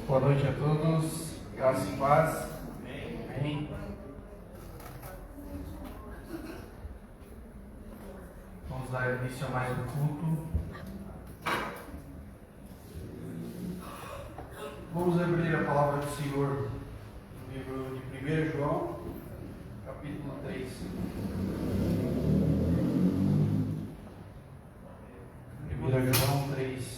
Boa noite a todos, graça e paz. Amém. Vamos dar início a mais um culto. Vamos abrir a palavra do Senhor no livro de 1 João, capítulo 3. 1 João 3.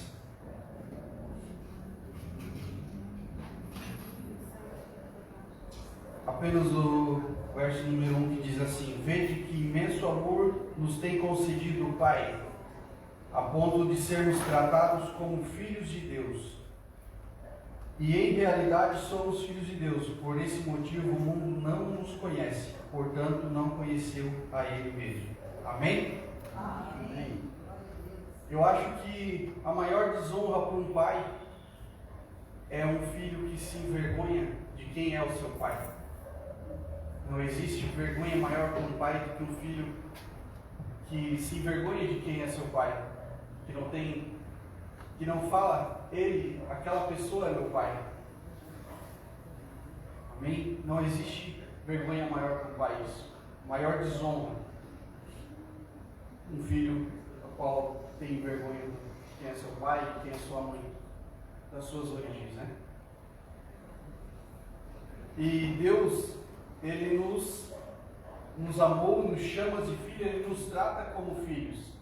Apenas o verso número 1 que diz assim: Vede que imenso amor nos tem concedido o Pai, a ponto de sermos tratados como filhos de Deus. E em realidade somos filhos de Deus. Por esse motivo o mundo não nos conhece, portanto não conheceu a Ele mesmo. Amém? Amém. Eu acho que a maior desonra para um pai é um filho que se envergonha de quem é o seu pai. Não existe vergonha maior para um pai do que um filho que se envergonha de quem é seu pai, que não fala, aquela pessoa é meu pai. Amém? Não existe vergonha maior para um pai isso. Maior desonra. Um filho ao qual tem vergonha de quem é seu pai, de quem é sua mãe, das suas origens, né? E Deus, Ele nos amou, nos chama de filho, Ele nos trata como filhos.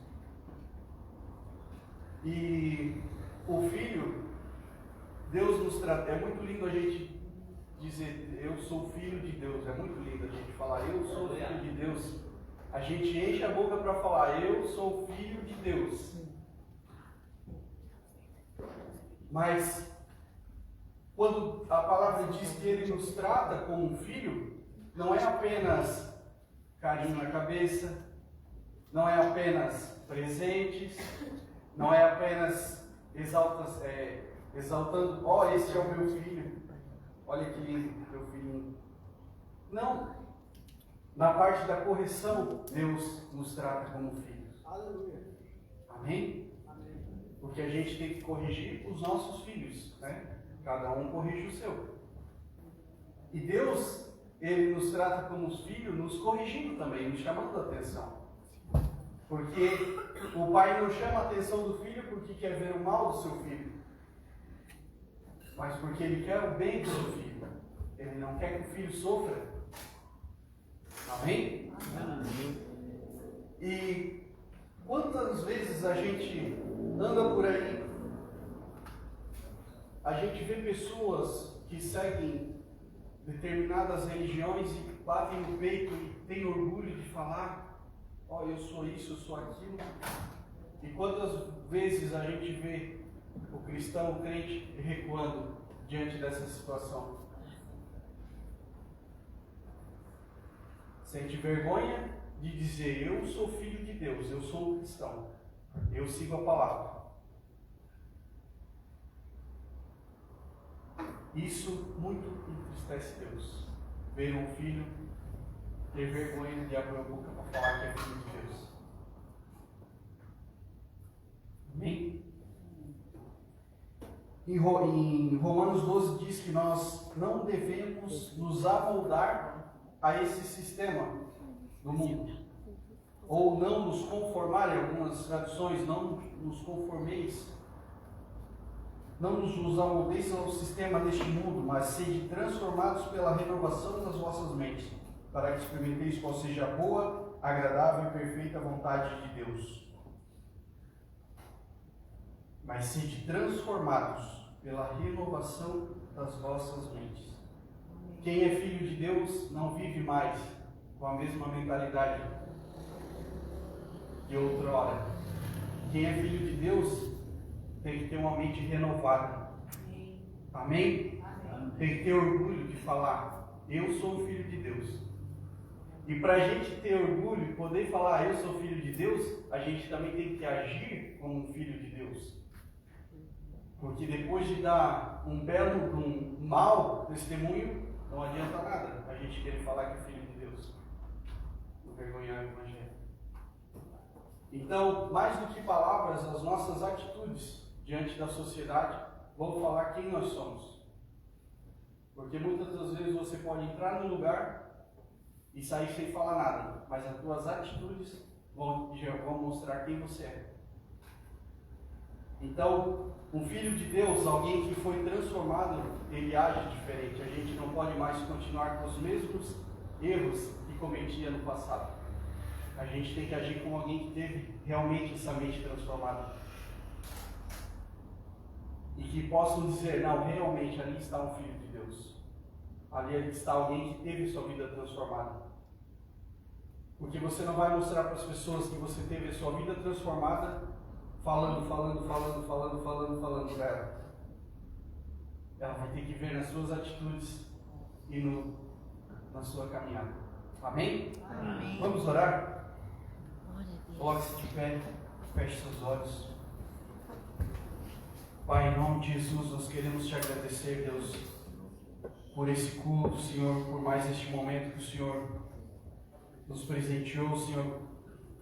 E o filho, Deus nos trata. É muito lindo a gente dizer, eu sou filho de Deus. É muito lindo a gente falar, eu sou filho de Deus. A gente enche a boca para falar, eu sou filho de Deus. Mas, quando a palavra diz que Ele nos trata como um filho, não é apenas carinho na cabeça, não é apenas presentes, não é apenas exaltando, esse é o meu filho, olha que lindo, meu filhinho. Não. Na parte da correção, Deus nos trata como filhos. Aleluia. Amém? Amém. Porque a gente tem que corrigir os nossos filhos, né? Cada um corrige o seu. E Deus, Ele nos trata como os filhos, nos corrigindo também, nos chamando a atenção. Porque o pai não chama a atenção do filho porque quer ver o mal do seu filho, mas porque Ele quer o bem do seu filho. Ele não quer que o filho sofra. Amém? Amém. E quantas vezes a gente anda por aí, a gente vê pessoas que seguem determinadas religiões e batem no peito e têm orgulho de falar, eu sou isso, eu sou aquilo. E quantas vezes a gente vê o cristão, o crente, recuando diante dessa situação? Sente vergonha de dizer, eu sou filho de Deus, eu sou um cristão, eu sigo a palavra. Isso muito entristece Deus. Ver um filho ter vergonha de abrir a boca para falar que é filho de Deus. Amém? Em Romanos 12 diz que nós não devemos nos amoldar a esse sistema do mundo. Ou não nos conformar, em algumas traduções, não nos conformeis. Não nos amoldeis ao sistema deste mundo, mas sede transformados pela renovação das vossas mentes, para que experimenteis qual seja a boa, agradável e perfeita vontade de Deus. Mas sede transformados pela renovação das vossas mentes. Quem é filho de Deus não vive mais com a mesma mentalidade de outrora. Quem é filho de Deus tem que ter uma mente renovada. Amém? Amém? Tem que ter orgulho de falar, eu sou filho de Deus. E para a gente ter orgulho e poder falar, eu sou filho de Deus, a gente também tem que agir como um filho de Deus. Porque depois de dar um mau testemunho, não adianta nada a gente querer falar que é filho de Deus. Envergonhar o Evangelho. Então, mais do que palavras, as nossas atitudes diante da sociedade vão falar quem nós somos. Porque muitas das vezes você pode entrar no lugar e sair sem falar nada, mas as tuas atitudes vão mostrar quem você é. Então, um filho de Deus, alguém que foi transformado, ele age diferente. A gente não pode mais continuar com os mesmos erros que cometia no passado. A gente tem que agir como alguém que teve realmente essa mente transformada. E que possam dizer, não, realmente ali está um filho de Deus. Ali está alguém que teve sua vida transformada. Porque você não vai mostrar para as pessoas que você teve a sua vida transformada falando para ela. Ela vai ter que ver nas suas atitudes e na sua caminhada. Amém? Amém. Vamos orar? Coloque-se de pé, feche seus olhos. Pai, em nome de Jesus, nós queremos te agradecer, Deus, por esse culto, Senhor, por mais este momento que o Senhor nos presenteou, Senhor,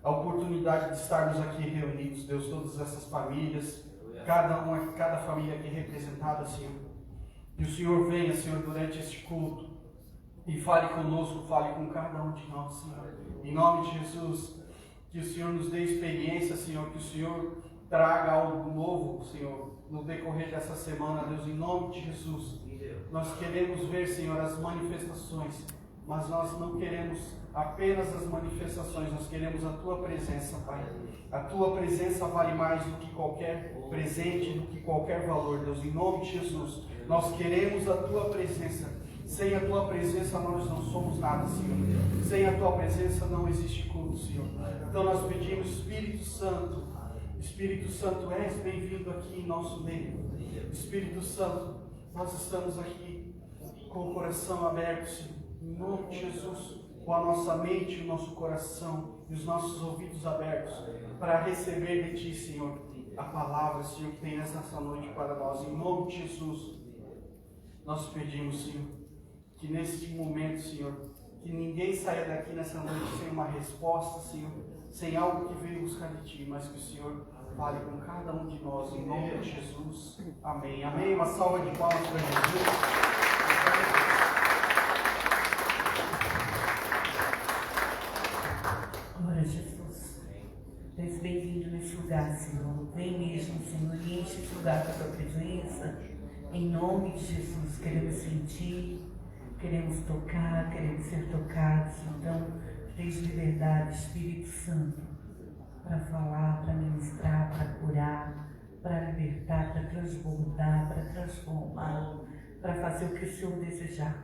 a oportunidade de estarmos aqui reunidos, Deus, todas essas famílias, cada família aqui representada, Senhor. Que o Senhor venha, Senhor, durante este culto e fale conosco, fale com cada um de nós, Senhor. Em nome de Jesus, que o Senhor nos dê experiência, Senhor, que o Senhor traga algo novo, Senhor, no decorrer dessa semana, Deus, em nome de Jesus. Nós queremos ver, Senhor, as manifestações, mas nós não queremos apenas as manifestações, nós queremos a Tua presença, Pai. A Tua presença vale mais do que qualquer presente, do que qualquer valor, Deus, em nome de Jesus. Nós queremos a Tua presença. Sem a Tua presença nós não somos nada, Senhor. Sem a Tua presença não existe culto, Senhor. Então nós pedimos, Espírito Santo, és bem-vindo aqui em nosso meio. Espírito Santo, nós estamos aqui com o coração aberto, Senhor, em nome de Jesus, com a nossa mente, o nosso coração e os nossos ouvidos abertos para receber de Ti, Senhor, a palavra, Senhor, que tem nessa noite para nós. Em nome de Jesus, nós pedimos, Senhor, que neste momento, Senhor, que ninguém saia daqui nessa noite sem uma resposta, Senhor, sem algo que veio buscar de Ti, mas que o Senhor fale com cada um de nós, em nome de Jesus. Amém. Amém. Uma salva de palmas para Jesus. Glória a Jesus. Tu és bem-vindo nesse lugar, Senhor. Vem mesmo, Senhor, e enche esse lugar com a Tua presença. Em nome de Jesus, queremos sentir, queremos tocar, queremos ser tocados. Então, tens liberdade, Espírito Santo, para falar, para ministrar, para curar, para libertar, para transbordar, para transformar, para fazer o que o Senhor desejar.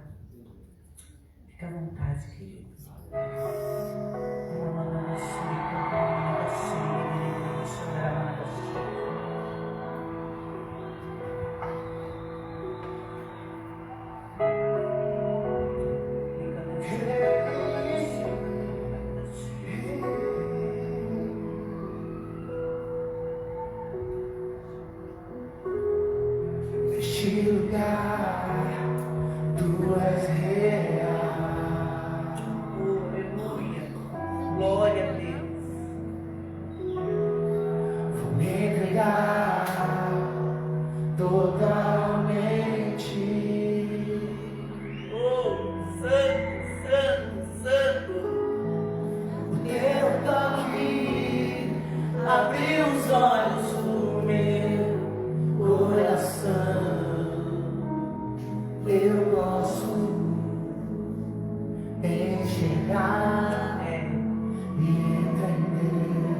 Fica à vontade, querido. Neste lugar, Tu és real. Aleluia. Glória a Deus. Vou me entregar totalmente. Oh, santo, santo, santo. O Teu toque abriu os olhos do meu coração. Eu posso enxergar e entender.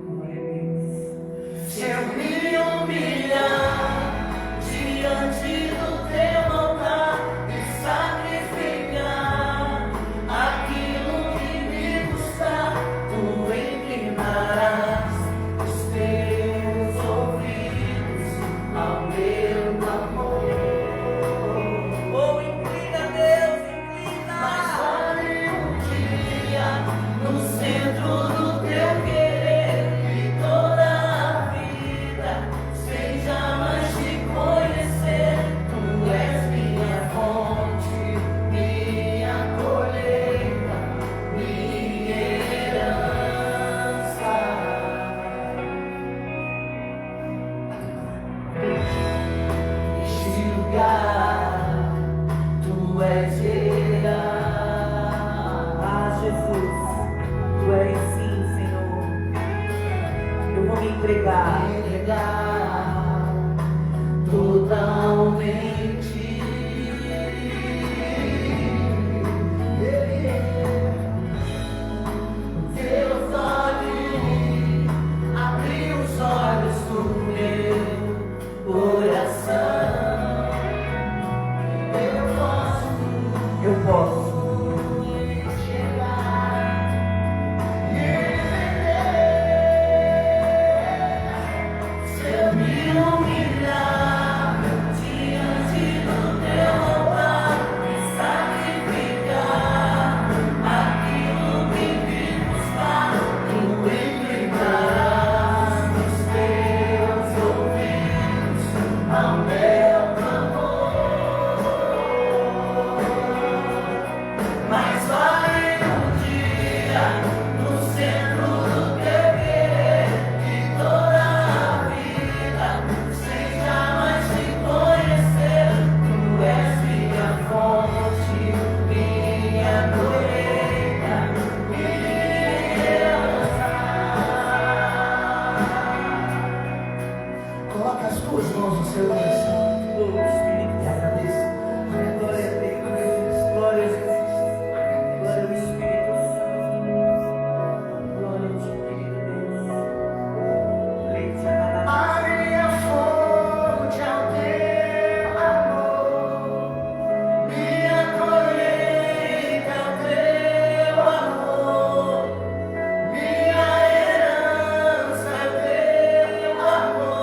Glória a Deus. Se eu me humilhar diante do Teu altar e sacrificar aquilo que me custar, Tu inclinarás os Teus ouvidos ao meu clamor. Oh, inclina, Deus, inclina. Mas vale um dia no centro do Teu querer e toda a vida seja mais te conhecer. Tu és minha fonte, minha colheita, minha herança. Este lugar Tu és real. Ah, Jesus, Tu és sim, Senhor. Eu vou me entregar. Totalmente. Teus olhos, abri os olhos do meu coração. Eu posso. Coloca as tuas mãos no seu coração. Oh, Espírito E agradeça. Glória a Deus. Glória a Jesus. Glória ao Espírito Santo. Glória ao Espírito Deus. Leite a Maria, fonte ao teu amor, Minha colheita ao teu amor, minha herança ao teu amor.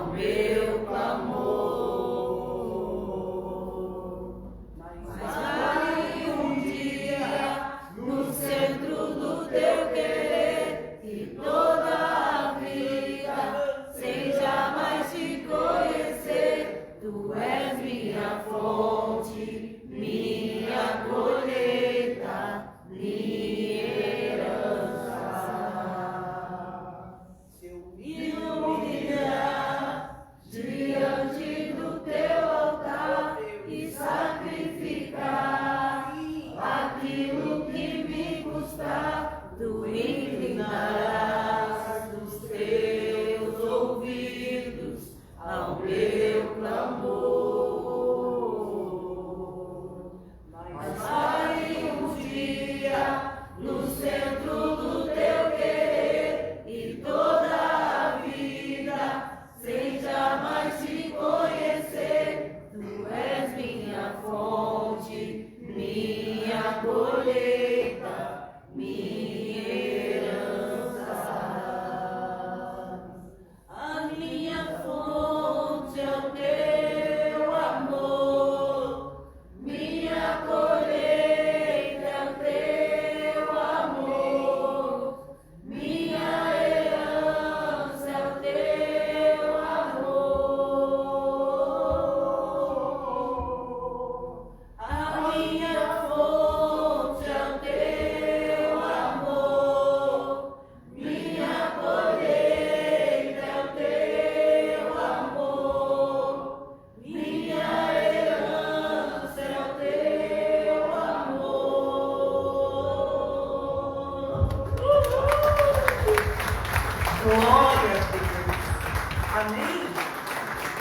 ao meu clamor. Mas vai um dia no centro do teu querer e toda a vida sem jamais te conhecer. Tu és minha fonte, minha colheita, minha herança. Se eu me humilhar diante do teu altar e sacrificar aquilo que me custar, tu inclinarás os teus ouvidos ao meu clamor. Mas vai um dia no centro do teu querer e toda a vida sem jamais te conhecer. Tu és minha fonte, minha colheita, minha herança. A minha fonte é o teu amor, minha colheita é o teu amor, minha herança é o teu amor. A minha fonte é o teu amor, minha colheita é o teu amor, minha herança é o teu amor. Glória a Deus. Amém?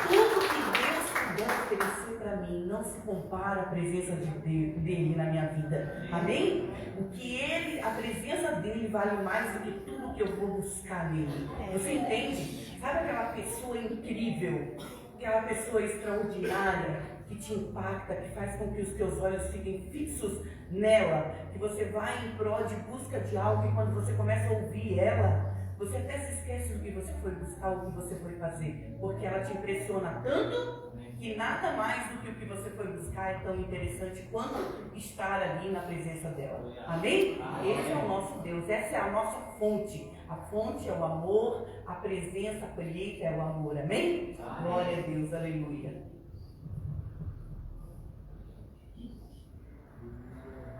Tudo que Deus puder oferecer para mim não se compara à presença dele na minha vida. Amém? O que a presença dele vale mais do que tudo que eu vou buscar nele. Você entende? Sabe aquela pessoa incrível, aquela pessoa extraordinária que te impacta, que faz com que os teus olhos fiquem fixos nela, que você vai em prol de busca de algo e quando você começa a ouvir ela, você até se esquece do que você foi buscar, o que você foi fazer, porque ela te impressiona tanto que nada mais do que o que você foi buscar é tão interessante quanto estar ali na presença dela. Amém? Esse é o nosso Deus, essa é a nossa fonte. A fonte é o amor, a presença, a colheita é o amor. Amém? Glória a Deus, aleluia.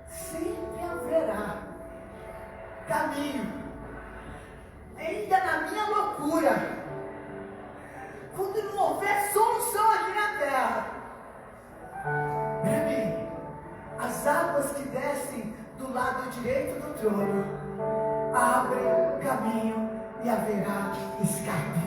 Sempre haverá caminho, ainda na minha loucura, quando não houver solução aqui na terra. Para mim, as águas que descem do lado direito do trono abrem caminho e haverá escape.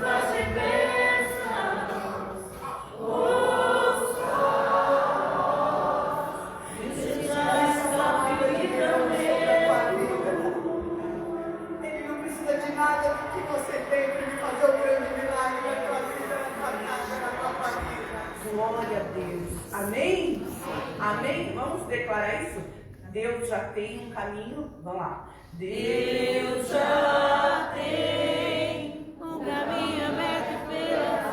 chuvas de bênçãos. Ele não precisa de nada do que você tem para ele fazer o grande milagre na tua vida, na tua casa, na tua família. Glória a Deus. Amém? Amém? Vamos declarar isso? Deus já tem um caminho. Vamos lá. Deus já tem um caminho aberto pelas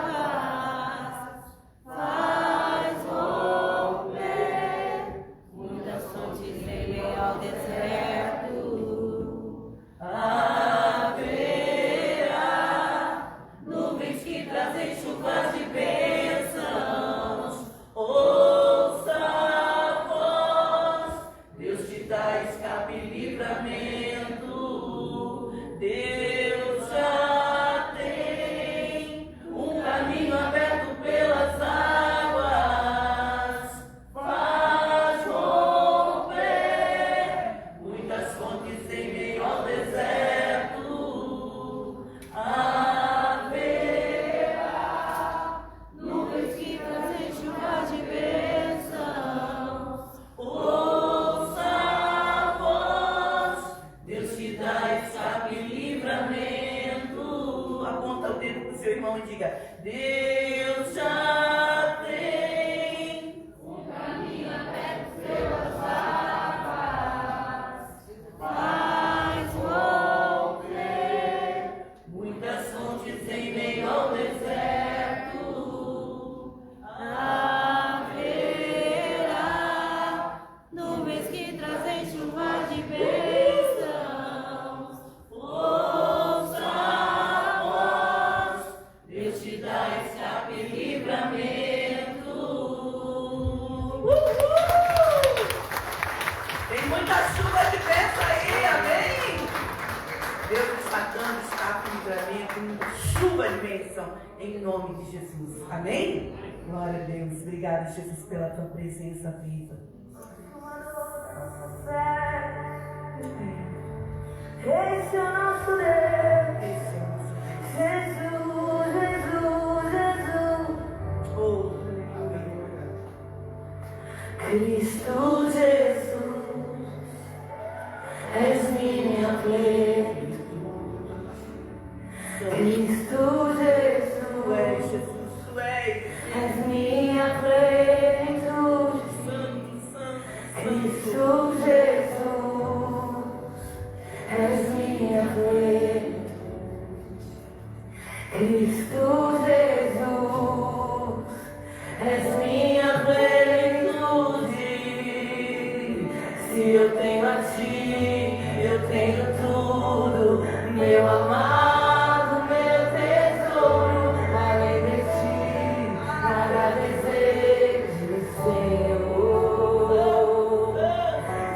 águas, faz romper muitas fontes em meio ao deserto. Haverá nuvens que trazem chuvas de bênçãos. Ouça a voz, Deus te dá escape e livramento. Deus já tem um caminho aberto pelas águas, faz romper muitas fontes em meio ao deserto. Haverá nuvens que trazem chuvas de bênçãos. Ouça a voz, Deus te dá escape e livramento. Aponta o dedo para o seu irmão e diga: Deus já tem um caminho aberto pelas águas, faz romper muitas fontes em meio ao deserto. Haverá nuvens que trazem chuva de bênçãos. Ouça a voz, Deus te dá escape e livramento. tem muita chuva de bênção aí, amém? Deus está dando escape e livramento, muita chuva de bênção, em nome de Jesus, amém? Glória a Deus, obrigada, Jesus, pela tua presença viva. Esse é o nosso Deus. Esse é o nosso Deus. Jesus, Jesus, Jesus. Oh, aleluia. Cristo Jesus, és minha plenitude. Cristo Jesus, Tu és, Jesus, tu és. és minha plenitude. Santo, santo, Cristo santo. Jesus, és minha plenitude. Cristo Jesus, és minha plenitude. Se eu tenho a ti, eu tenho tudo, meu amado, meu tesouro. Além de ti, nada desejo, Senhor.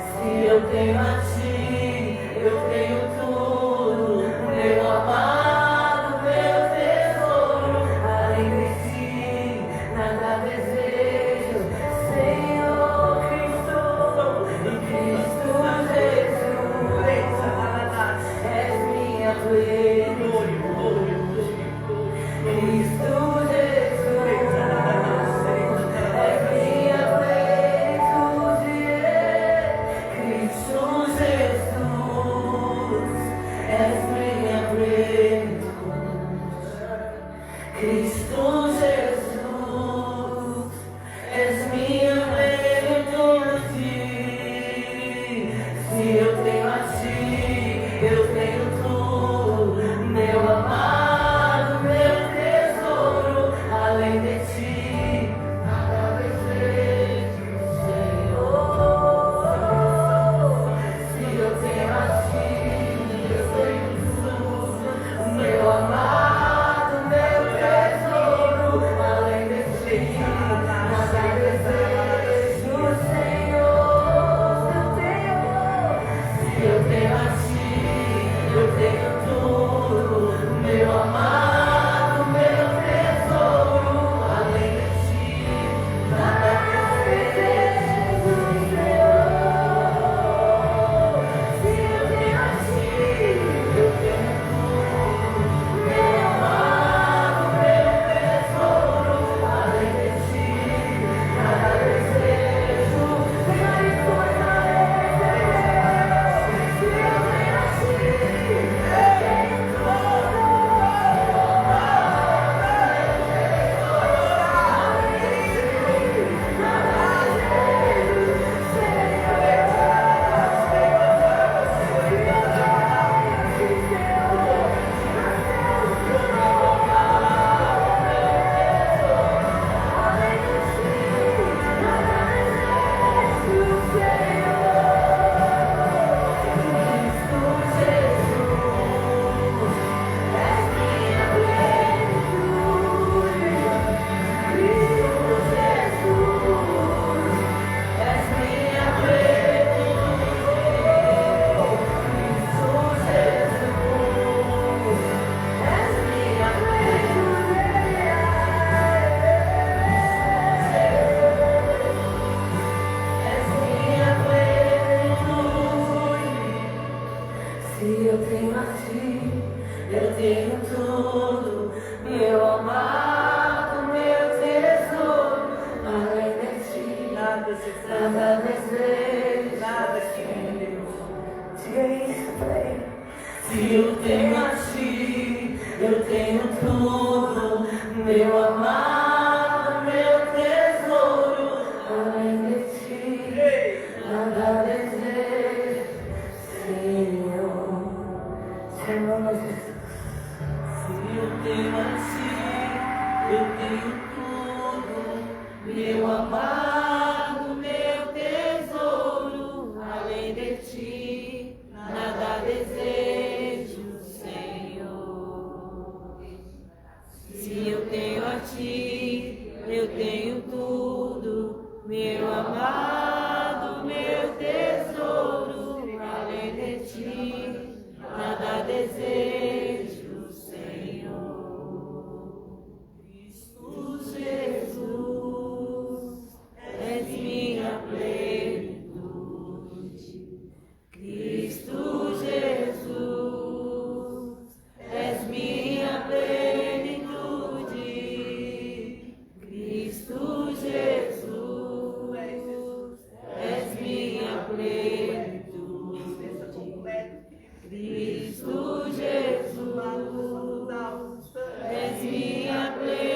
Se eu tenho a ti, eu tenho tudo, meu amado, meu tesouro. Além de ti, nada desejo, Senhor. Cristo, e Cristo Jesus, és minha plenitude. Cristo Jesus, és minha plenitude. Cristo Jesus, és minha plenitude. Cristo Jesus, és minha plenitude. Se eu tenho a ti, eu tenho tudo, meu amado. eu tenho tudo, meu amado, meu tesouro, além de ti, Nada, Jesus. nada desejo, Nada, querido. se eu tenho a ti, eu tenho tudo, meu amado, meu tesouro, além de ti, nada desejo, Senhor. Senhor, se eu tenho a ti, eu tenho tudo, meu amado, meu tesouro, além de ti, nada desejo, Senhor. Se eu tenho a ti, eu tenho tudo, meu amado, meu tesouro, além de ti, nada desejo, Senhor. Cristo Jesus, és minha plenitude. Cristo Jesus, és minha plenitude. Cristo Jesus, és minha plenitude. Cristo Jesus, és minha plenitude.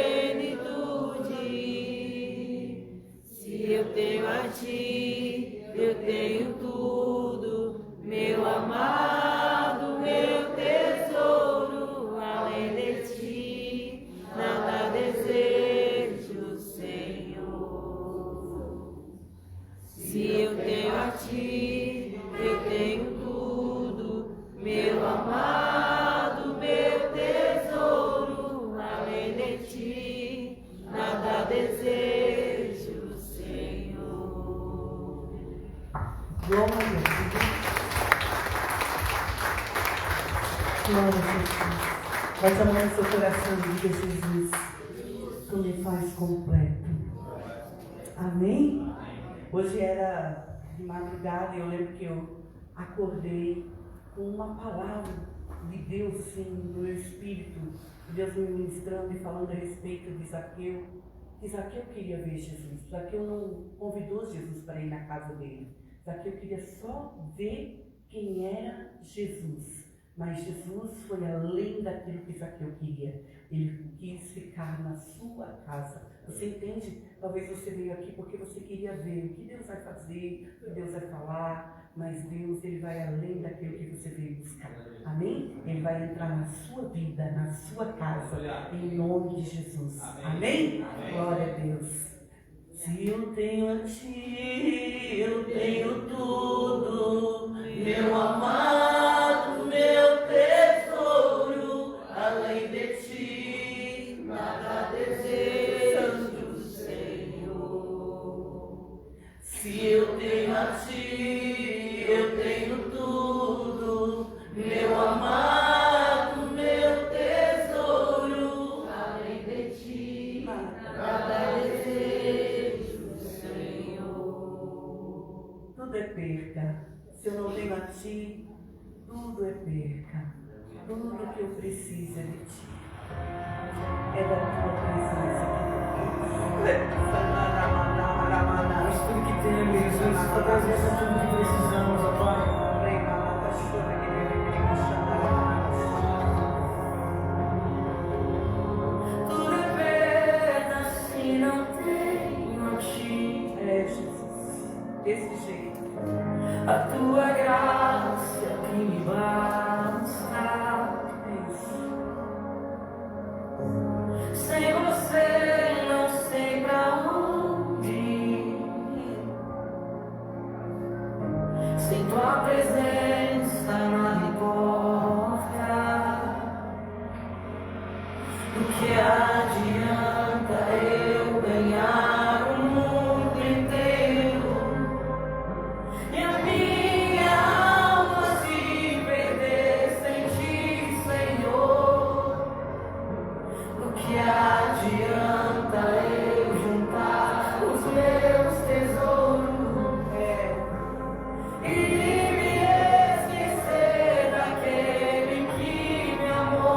Se eu tenho a ti, eu tenho tudo, meu amado, meu tesouro, além de ti, nada desejo, Senhor. Se eu tenho a ti, eu tenho tudo, meu amado, meu tesouro, além de ti, nada desejo, Senhor. Glória a Deus. Glória a Jesus. Bate a mão no seu coração e diga: Jesus, tu me faz completo. Amém? Hoje era de madrugada e eu lembro que eu acordei com uma palavra de Deus, sim, no meu espírito. Deus me ministrando e falando a respeito de Zaqueu. Que Zaqueu queria ver Jesus. Zaqueu não convidou Jesus para ir na casa dele. Zaqueu queria só ver quem era Jesus. Mas Jesus foi além daquilo que Zaqueu queria. Ele quis ficar na sua casa. Você entende? Talvez você veio aqui porque você queria ver o que Deus vai fazer, o que Deus vai falar. Mas Deus, Ele vai além daquilo que você veio buscar. Amém? Ele vai entrar na sua vida, na sua casa. Em nome de Jesus. Amém? Glória a Deus. Se eu tenho a ti, eu tenho tudo, meu amado, meu tesouro, além de ti, nada desejo, Senhor. Se eu tenho a ti, eu tenho tudo, meu amado, meu tesouro, além de ti, nada desejo, Senhor. Tudo é perca. Se eu não tenho a ti, tudo é perca. Tudo que eu preciso é de ti. É da tua presença. Mas tudo que temos, Jesus, tua presença é tudo que precisamos, ó Pai. Tudo é perda se não tenho a ti. É, Jesus. Desse jeito. A tua graça que me basta. É isso. Sem você não sei pra onde ir. Sem tua presença nada importa. O que adianta eu ganhar o mundo inteiro e a minha alma se perder sem ti, Senhor? O que adianta eu juntar os meus tesouros e me esquecer daquele que me amou?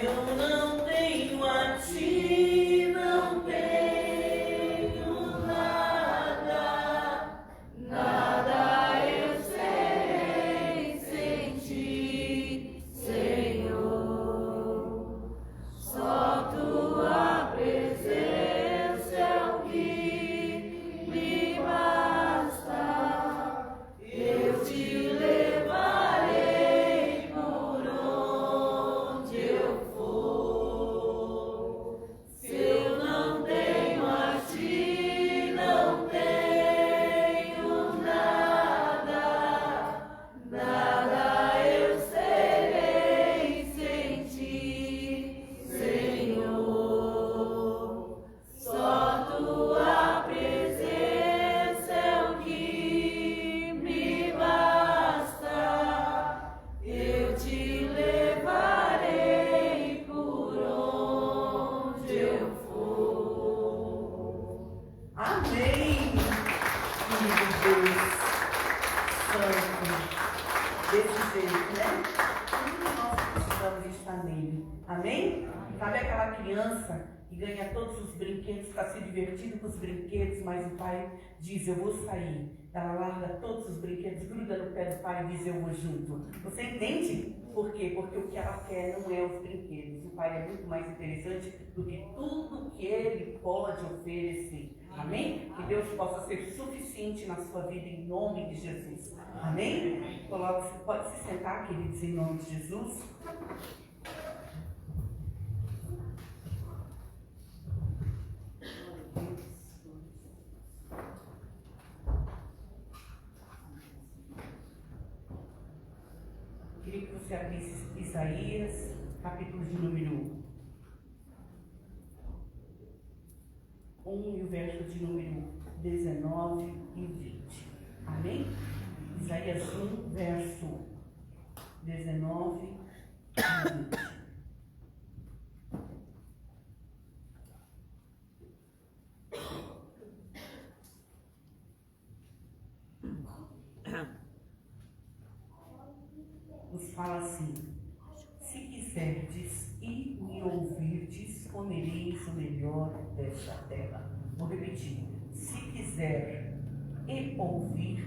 eu não tenho a ti, não tenho nada, Nada eu serei sem ti, Senhor. Só tua presença é o que me basta. Eu te levarei por onde eu for. Se eu não tenho a ti, não tenho nada. Nada eu serei sem ti, Senhor. Só tua presença é o que me basta. Eu te levarei por onde eu for. Amém! Querido Deus Santo, desse jeito, né? Tudo que nós precisamos estar nele. Amém? Sabe aquela criança que ganha todos os brinquedos, está se divertindo com os brinquedos, mas o pai diz, eu vou sair. Ela larga todos os brinquedos, gruda no pé do pai e diz, eu vou junto. Você entende? Por quê? Porque o que ela quer não é os brinquedos. O pai é muito mais interessante do que tudo que ele pode oferecer. Amém? Que Deus possa ser suficiente na sua vida em nome de Jesus. Amém? Coloque, pode se sentar, queridos, em nome de Jesus. Queria que você abrisse Isaías, capítulo de número 1 e o verso de número 19 e 20. Amém? Isaías 1, verso 19 e 20. Nos fala assim: se quiserdes e me ouvirdes, comereis o melhor desta terra. Vou repetir: se quiser e ouvir,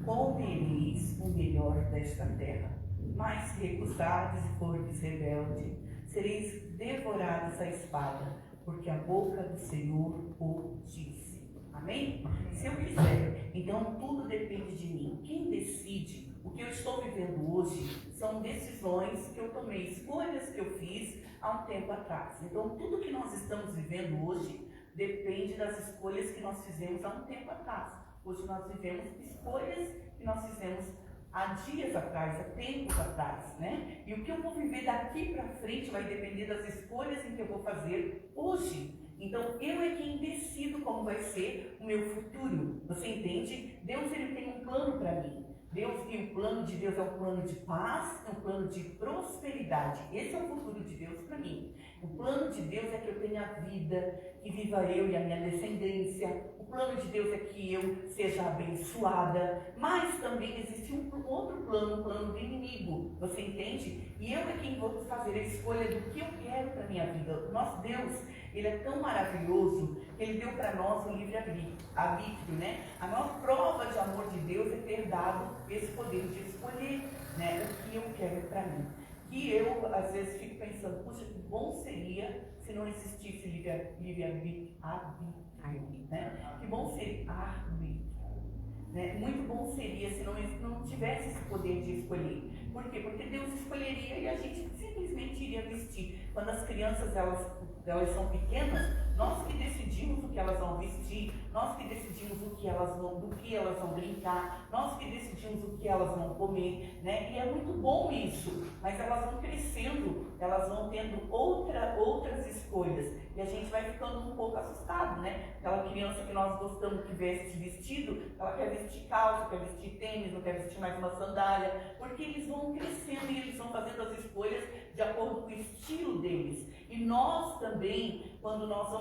comereis o melhor desta terra. Mas se recusardes e fordes rebelde, sereis devorados à espada, porque a boca do Senhor o disse. Amém? Se eu quiser, então tudo depende de mim. Quem decide o que eu estou vivendo hoje são decisões que eu tomei, escolhas que eu fiz há um tempo atrás. Então, tudo que nós estamos vivendo hoje depende das escolhas que nós fizemos há um tempo atrás. Hoje nós vivemos escolhas que nós fizemos há dias atrás, há tempos atrás, né? E o que eu vou viver daqui para frente vai depender das escolhas em que eu vou fazer hoje. Então, eu é quem decido como vai ser o meu futuro. Você entende? Deus, ele tem um plano para mim. Deus, e o plano de Deus é um plano de paz, é um plano de prosperidade. Esse é o futuro de Deus para mim. O plano de Deus é que eu tenha vida, que viva eu e a minha descendência. O plano de Deus é que eu seja abençoada. Mas também existe um outro plano, um plano do inimigo. Você entende? E eu é quem vou fazer a escolha do que eu quero para a minha vida. O nosso Deus, ele é tão maravilhoso que ele deu para nós um livre-arbítrio, né? A maior prova de amor de Deus é ter dado esse poder de escolher, né, o que eu quero para mim. E eu, às vezes, fico pensando, puxa, que bom seria se não existisse livre-arbítrio, né? Que bom seria arbítrio, né? Muito bom seria se não tivesse esse poder de escolher. Por quê? Porque Deus escolheria e a gente simplesmente iria vestir. Quando as crianças, elas são pequenas, nós que decidimos o que elas vão vestir, nós que decidimos do que elas vão brincar, nós que decidimos o que elas vão comer, né? E é muito bom isso, mas elas vão crescendo, elas vão tendo outras escolhas, e a gente vai ficando um pouco assustado, né? Aquela criança que nós gostamos que veste vestido, ela quer vestir calça, quer vestir tênis, não quer vestir mais uma sandália, porque eles vão crescendo e eles vão fazendo as escolhas de acordo com o estilo deles. E nós também, quando nós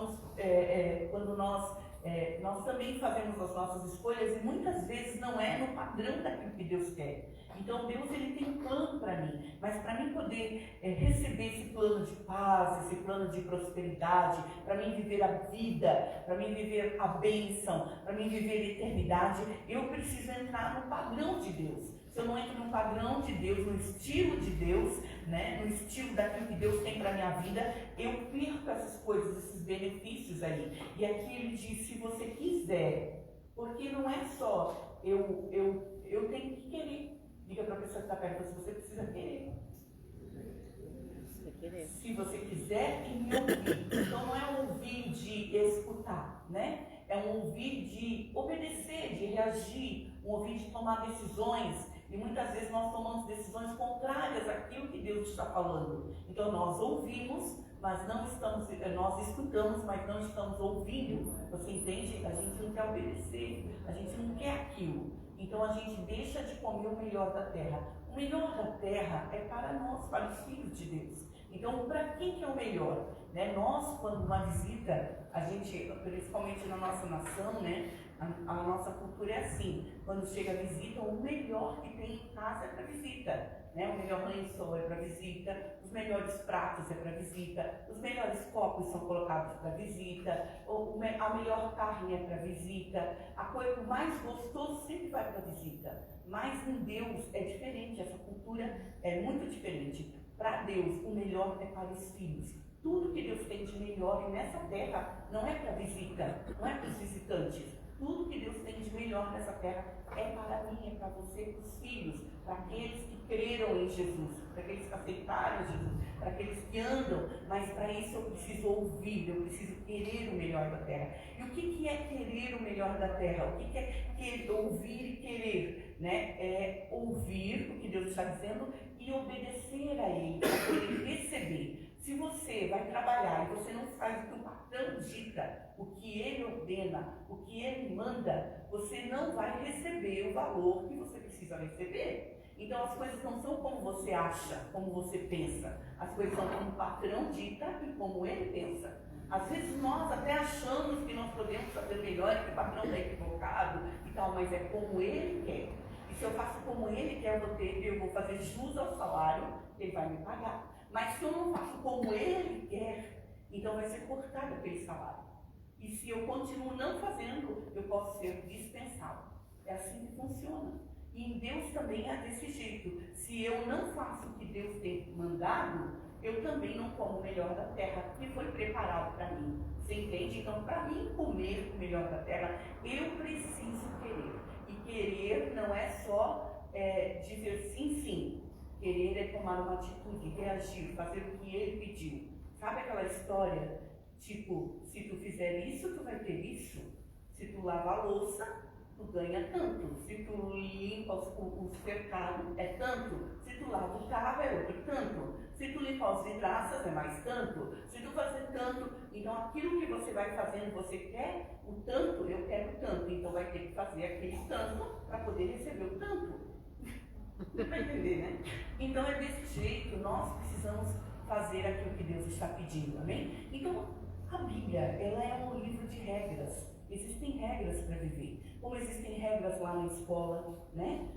nós também fazemos as nossas escolhas e muitas vezes não é no padrão daquilo que Deus quer. Então Deus ele tem um plano para mim, mas para mim poder receber esse plano de paz, esse plano de prosperidade, para mim viver a vida, para mim viver a bênção, para mim viver a eternidade, eu preciso entrar no padrão de Deus. Se eu não entro no padrão de Deus, no estilo de Deus, né, no estilo daquilo que Deus tem para a minha vida, eu perco essas coisas, esses benefícios aí. E aqui ele diz, se você quiser, porque não é só eu tenho que querer. Diga para a pessoa que está perto, se você precisa querer. Se você quiser e me ouvir. Então não é um ouvir de escutar, né? É um ouvir de obedecer, de reagir, um ouvir de tomar decisões. E muitas vezes nós tomamos decisões contrárias àquilo que Deus está falando. Então nós ouvimos, mas não estamos, nós escutamos, mas não estamos ouvindo. Você entende? A gente não quer obedecer, a gente não quer aquilo. Então a gente deixa de comer o melhor da terra. O melhor da terra é para nós, para os filhos de Deus. Então, para quem que é o melhor? Né? Nós, quando uma visita, a gente, principalmente na nossa nação, né? A nossa cultura é assim. Quando chega a visita, o melhor que tem em casa é para visita. Né? O melhor lençol é para visita, os melhores pratos é para visita, os melhores copos são colocados para visita, a melhor carne é para visita, a coisa mais gostosa sempre vai para visita. Mas em Deus é diferente, essa cultura é muito diferente. Para Deus, o melhor é para os filhos. Tudo que Deus tem de melhor nessa terra não é para visita, não é para os visitantes. Tudo que Deus tem de melhor nessa terra é para mim, é para você, para os filhos, para aqueles que creram em Jesus, para aqueles que aceitaram Jesus, para aqueles que andam. Mas para isso eu preciso ouvir, eu preciso querer o melhor da terra. E o que é querer o melhor da terra? O que é ouvir e querer? Né? É ouvir o que Deus está dizendo e obedecer a Ele, para poder receber. Se você vai trabalhar e você não faz o que o patrão dita, o que ele ordena, o que ele manda, você não vai receber o valor que você precisa receber. Então as coisas não são como você acha, como você pensa. As coisas são como o patrão dita e como ele pensa. Às vezes nós até achamos que nós podemos fazer melhor, que o patrão está equivocado e tal, mas é como ele quer. E se eu faço como ele quer, eu vou fazer jus ao salário, ele vai me pagar. Mas se eu não faço como ele quer, então vai ser cortado aquele salário. E se eu continuo não fazendo, eu posso ser dispensado. É assim que funciona. E em Deus também é desse jeito. Se eu não faço o que Deus tem mandado, eu também não como o melhor da terra que foi preparado para mim. Você entende? Então, para mim comer o melhor da terra, eu preciso querer. E querer não é só dizer sim, sim. Querer é tomar uma atitude, reagir, fazer o que ele pediu. Sabe aquela história? Tipo, se tu fizer isso, tu vai ter isso. Se tu lavar a louça, tu ganha tanto. Se tu limpa o cercado, é tanto. Se tu lava o carro, é outro tanto. Se tu limpa as vidraças, é mais tanto. Se tu fazer tanto, então aquilo que você vai fazendo, você quer o tanto, eu quero tanto. Então vai ter que fazer aquele tanto para poder receber o tanto. Dá para entender, né? Então é desse jeito, nós precisamos fazer aquilo que Deus está pedindo, amém? Então, a Bíblia, ela é um livro de regras. Existem regras para viver. Como existem regras lá na escola, né?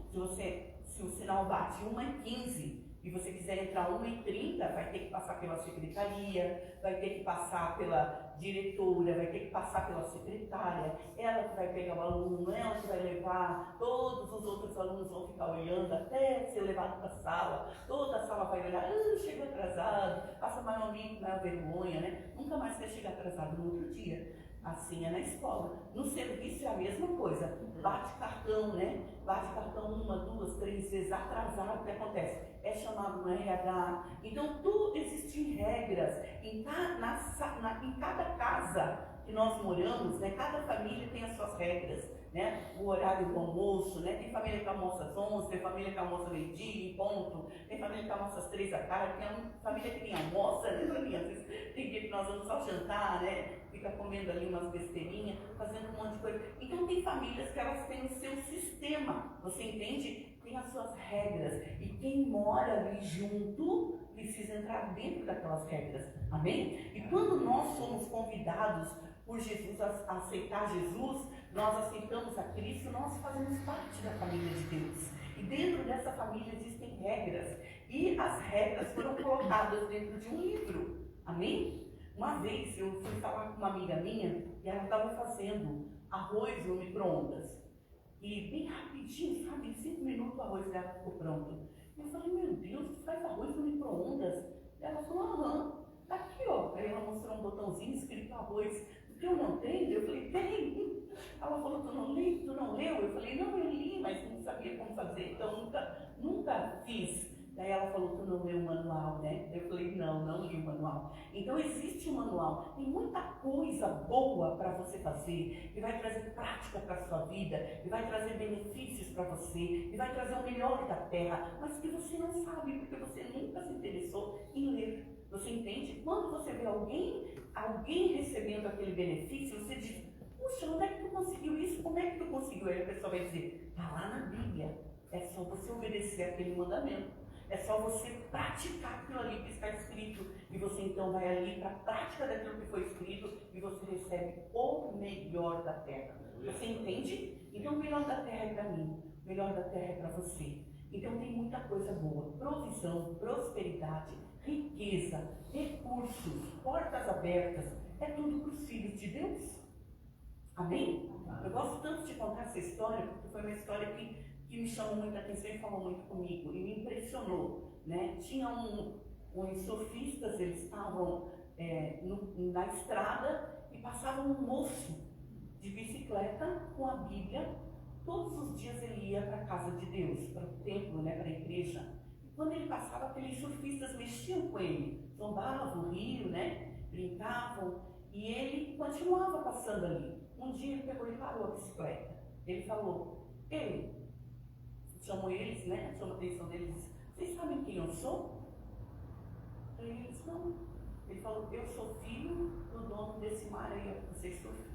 Se o sinal bate 1h15 e você quiser entrar 1h30, vai ter que passar pela secretaria, vai ter que passar pela diretora, vai ter que passar pela secretária, ela que vai pegar o aluno, ela que vai levar, todos os outros alunos vão ficar olhando até ser levado para a sala, toda a sala vai olhar, chega atrasado, passa maior limpo, maior vergonha, né? Nunca mais quer chegar atrasado no outro dia. Assim é na escola. No serviço é a mesma coisa. Bate cartão, né? Bate cartão 1, 2, 3 vezes atrasado, o que acontece? É chamado no RH. Então, tudo existem regras. Em cada casa que nós moramos, né? Cada família tem as suas regras, né? O horário do almoço, né? Tem família que almoça às 11, tem família que almoça meio-dia, em ponto, tem família que almoça às 3 da tarde, tem família que nem almoça, né? Às vezes tem dia que nós vamos só jantar, né? Fica comendo ali umas besteirinhas, fazendo um monte de coisa. Então tem famílias que elas têm o seu sistema, você entende? Tem as suas regras. E quem mora ali junto precisa entrar dentro daquelas regras. Amém? E quando nós somos convidados por Jesus, a aceitar Jesus, nós aceitamos a Cristo, nós fazemos parte da família de Deus. E dentro dessa família existem regras. E as regras foram colocadas dentro de um livro. Amém? Uma vez eu fui falar com uma amiga minha e ela estava fazendo arroz no micro-ondas. E bem rapidinho, sabe, em 5 minutos o arroz dela ficou pronto. Eu falei, meu Deus, tu faz arroz no micro-ondas? Ela falou, aham, tá aqui ó. Aí ela mostrou um botãozinho escrito arroz. O que eu não tenho? Eu falei, tem. Ela falou, tu não leu? Eu falei, não, eu li, mas não sabia como fazer, então nunca fiz. Daí ela falou, tu não leu o manual, né? Eu falei, não li o manual. Então existe um manual, tem muita coisa boa para você fazer, que vai trazer prática para a sua vida, que vai trazer benefícios para você, que vai trazer o melhor da terra, mas que você não sabe, porque você nunca se interessou em ler. Você entende? Quando você vê alguém recebendo aquele benefício, você diz, puxa, onde é que tu conseguiu isso? Como é que tu conseguiu? Aí a pessoa vai dizer, está lá na Bíblia. É só você obedecer aquele mandamento. É só você praticar aquilo ali que está escrito. E você então vai ali para a prática daquilo que foi escrito e você recebe o melhor da terra. Você entende? Então o melhor da terra é para mim. O melhor da terra é para você. Então tem muita coisa boa. Provisão, prosperidade, riqueza, recursos, portas abertas. É tudo para os filhos de Deus. Amém? Eu gosto tanto de contar essa história, porque foi uma história que me chamou muita atenção e falou muito comigo, e me impressionou, né? Tinha uns sofistas, eles estavam na estrada e passava um moço de bicicleta com a Bíblia. Todos os dias ele ia para a casa de Deus, para o templo, né, para a igreja. E quando ele passava, aqueles sofistas mexiam com ele, zombavam, riam, né, brincavam, e ele continuava passando ali. Um dia ele pegou e parou a bicicleta. Ele falou, chamou eles, né? Chamou a atenção deles, disse, vocês sabem quem eu sou? Aí eles, não. Ele falou, eu sou filho do dono desse mar aí, vocês são filhos.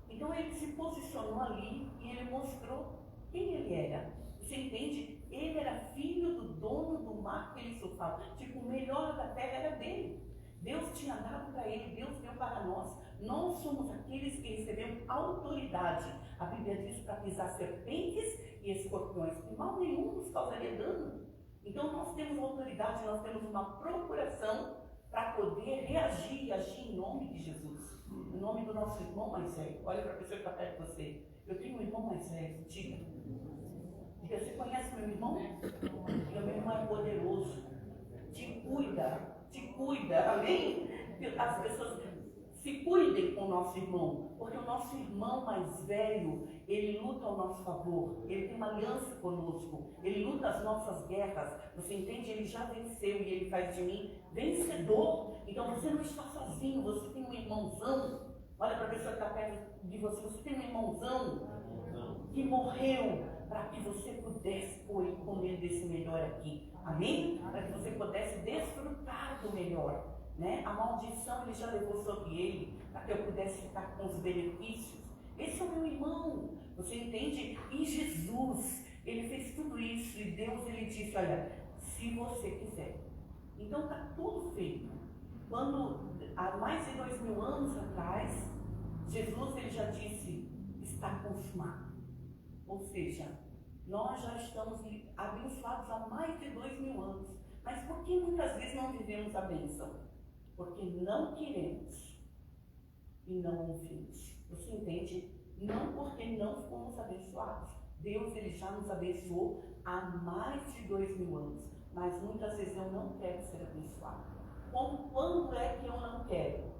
Então ele se posicionou ali e ele mostrou quem ele era. Você entende? Ele era filho do dono do mar que ele surfava. Tipo, o melhor da terra era dele. Deus tinha dado para ele, Deus deu para nós. Nós somos aqueles que recebemos autoridade. A Bíblia diz para pisar serpentes e escorpiões, que mal nenhum nos causaria dano. Então nós temos autoridade, nós temos uma procuração para poder reagir e agir em nome de Jesus. Em nome do nosso irmão mais velho. Olha para a pessoa que está perto de você. Eu tenho um irmão mais velho, diga. Diga, você conhece meu irmão? Diga, meu irmão é poderoso. Te cuida, amém? As pessoas se cuidem com o nosso irmão, porque o nosso irmão mais velho, ele luta ao nosso favor, ele tem uma aliança conosco, ele luta as nossas guerras, você entende? Ele já venceu e ele faz de mim vencedor. Então você não está sozinho, você tem um irmãozão. Olha para a pessoa que está perto de você, você tem um irmãozão que morreu para que você pudesse comer desse melhor aqui, amém? Para que você pudesse desfrutar do melhor. Né? A maldição ele já levou sobre ele, para que eu pudesse ficar com os benefícios. Esse é o meu irmão, você entende? E Jesus, ele fez tudo isso e Deus ele disse, olha, se você quiser. Então está tudo feito. Quando, há mais de 2000 anos atrás, Jesus ele já disse, está consumado. Ou seja, nós já estamos abençoados há mais de 2000 anos. Mas por que muitas vezes não vivemos a bênção? Porque não queremos e não ouvimos. Você entende? Não porque não fomos abençoados. Deus ele já nos abençoou há mais de 2000 anos. Mas muitas vezes eu não quero ser abençoado. Quando é que eu não quero?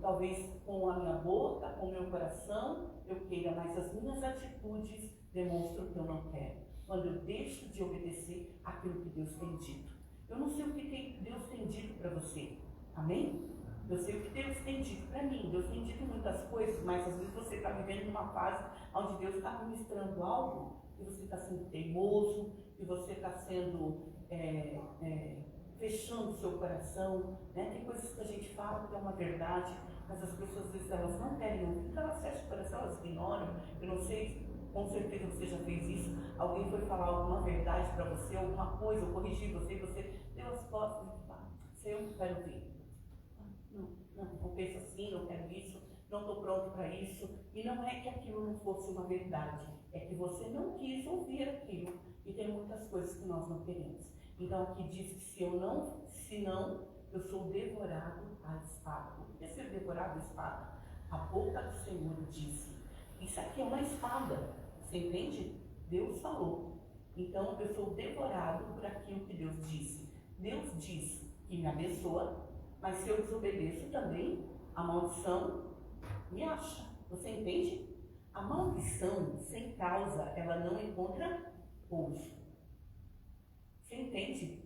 Talvez com a minha boca, com o meu coração, eu queira, mas as minhas atitudes demonstram que eu não quero. Quando eu deixo de obedecer aquilo que Deus tem dito. Eu não sei o que Deus tem dito para você. Amém? Eu sei o que Deus tem dito para mim. Deus tem dito muitas coisas, mas às vezes você está vivendo numa fase onde Deus está ministrando algo e você está sendo teimoso, e você está sendo fechando o seu coração. Né? Tem coisas que a gente fala que é uma verdade, mas as pessoas às vezes elas não querem ouvir, então elas fecham o coração, elas ignoram. Eu não sei, com certeza você já fez isso. Alguém foi falar alguma verdade para você, alguma coisa, ou corrigir você, e você deu as costas e fala, eu não quero ouvir. Não, não penso assim, não quero isso, não estou pronto para isso. E não é que aquilo não fosse uma verdade, é que você não quis ouvir aquilo. E tem muitas coisas que nós não queremos. Então aqui diz que se não, eu sou devorado à espada. O que é ser devorado à espada? A boca do Senhor disse. Isso aqui é uma espada, você entende? Deus falou. Então eu sou devorado por aquilo que Deus disse. Deus disse que me abençoa, mas se eu desobedeço também, a maldição me acha. Você entende? A maldição, sem causa, ela não encontra pouso. Você entende?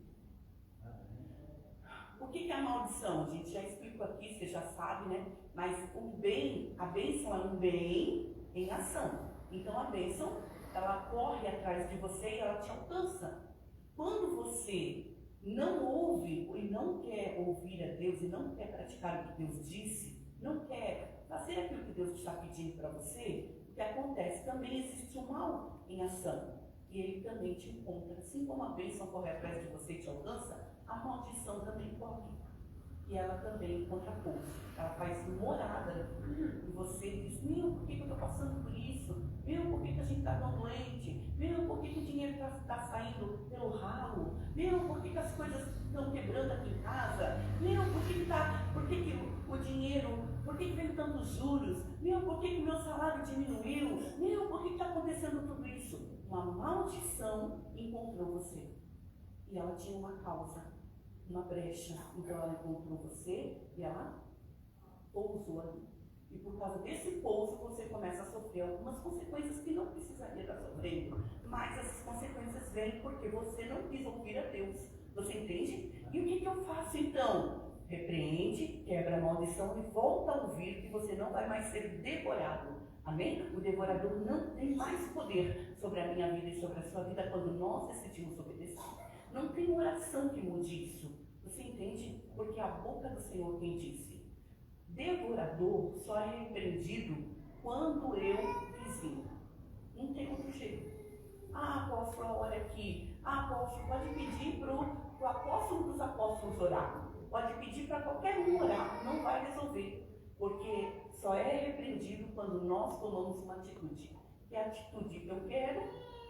O que é a maldição? A gente já explicou aqui, você já sabe, né? Mas o bem, a bênção é um bem em ação. Então a bênção, ela corre atrás de você e ela te alcança. Quando você não ouve e não quer ouvir a Deus e não quer praticar o que Deus disse, não quer fazer aquilo que Deus está pedindo para você, o que acontece? Também existe o mal em ação. E ele também te encontra. Assim como a bênção corre atrás de você e te alcança, a maldição também corre. E ela também encontra pouso. Ela faz morada. E você diz, meu, por que eu estou passando por isso? Meu, por que a gente está tão doente? Meu, por que o dinheiro está saindo pelo ralo? Meu, por que as coisas estão quebrando aqui em casa? Meu, por que o dinheiro, por que vem tantos juros? Meu, por que o meu salário diminuiu? Meu, por que está acontecendo tudo isso? Uma maldição encontrou você. E ela tinha uma causa, uma brecha. Então ela encontrou você e ela pousou ali. E por causa desse pouso você começa a sofrer algumas consequências que não precisaria estar sofrendo. Mas essas consequências vêm porque você não quis ouvir a Deus. Você entende? E o que eu faço então? Repreende, quebra a maldição e volta a ouvir que você não vai mais ser devorado. Amém? O devorador não tem mais poder sobre a minha vida e sobre a sua vida quando nós decidimos obedecer. Não tem oração que mude isso. Você entende? Porque a boca do Senhor quem disse. Devorador só é repreendido quando eu vizinho. Não tem outro jeito. Ah, apóstolo, olha aqui. Ah, apóstolo, pode pedir para o apóstolo dos apóstolos orar. Pode pedir para qualquer um orar. Não vai resolver. Porque só é repreendido quando nós tomamos uma atitude. E a atitude eu quero,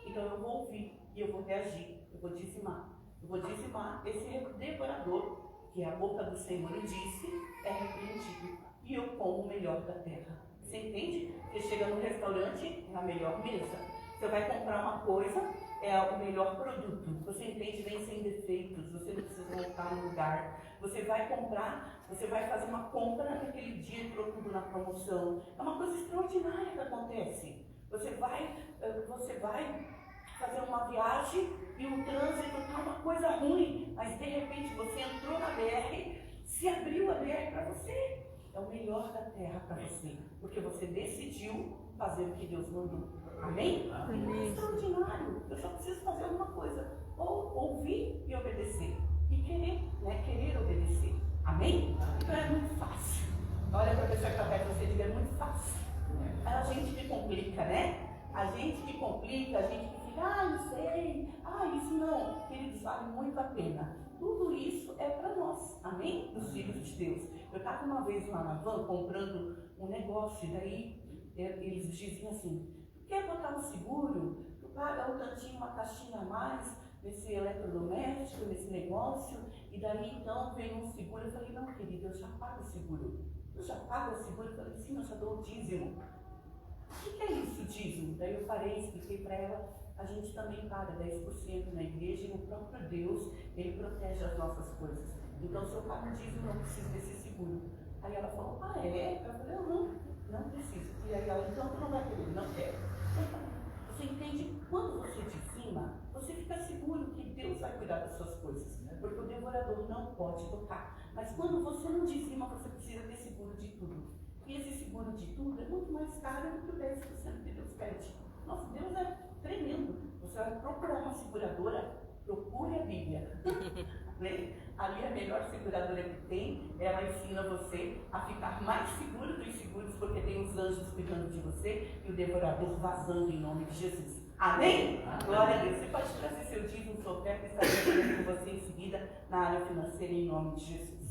então eu vou ouvir e eu vou reagir. Eu vou dizimar. Eu vou dizimar esse devorador, que a boca do Senhor disse, é repreendido. E eu como o melhor da terra. Você entende? Você chega no restaurante, é a melhor mesa. Você vai comprar uma coisa, é o melhor produto. Você entende? Vem sem defeitos, você não precisa voltar no lugar. Você vai comprar, você vai fazer uma compra naquele dia, entrou tudo na promoção. É uma coisa extraordinária que acontece. Você vai fazer uma viagem e o trânsito está uma coisa ruim, mas de repente você entrou na BR, se abriu a BR para você. É o melhor da terra para você, porque você decidiu fazer o que Deus mandou. Amém? É extraordinário. Eu só preciso fazer alguma coisa, ou ouvir e obedecer, e querer, né? Querer obedecer. Amém? Então é muito fácil. Olha para a pessoa que está perto de você e diga, é muito fácil. É a gente que complica, né? A gente que complica, a gente que fica, não sei, isso não. Queridos, vale muito a pena. Tudo isso é para nós, amém? Dos filhos de Deus. Eu estava uma vez lá na van comprando um negócio, e daí eles diziam assim, tu quer botar um seguro? Tu paga um tantinho, uma caixinha a mais nesse eletrodoméstico, nesse negócio, e daí então veio um seguro. Eu falei, não querido, eu já pago o seguro. Eu já pago o seguro? Eu falei, sim, eu já dou o dízimo. O que é isso, dízimo? Daí eu parei, expliquei para ela, a gente também paga 10% na igreja e o próprio Deus, Ele protege as nossas coisas. Então, se eu pago o dízimo, não preciso desse seguro. Aí ela falou, é? Eu falei, não preciso. E aí ela, então, tu não vai querer? Não quero. Você entende? Quando você dizima, você fica seguro que Deus vai cuidar das suas coisas, porque o devorador não pode tocar. Mas quando você não dizima, você precisa ter seguro de tudo. E esse seguro de tudo é muito mais caro do que o 10% que Deus pede. Nossa, Deus é tremendo. Você vai procurar uma seguradora, procure a Bíblia. Ali a melhor seguradora que tem, ela ensina você a ficar mais seguro dos seguros, porque tem os anjos cuidando de você e o devorador vazando em nome de Jesus. Amém? Glória a Deus. Você pode trazer seu dízimo, sua oferta, estarei com você em seguida na área financeira em nome de Jesus.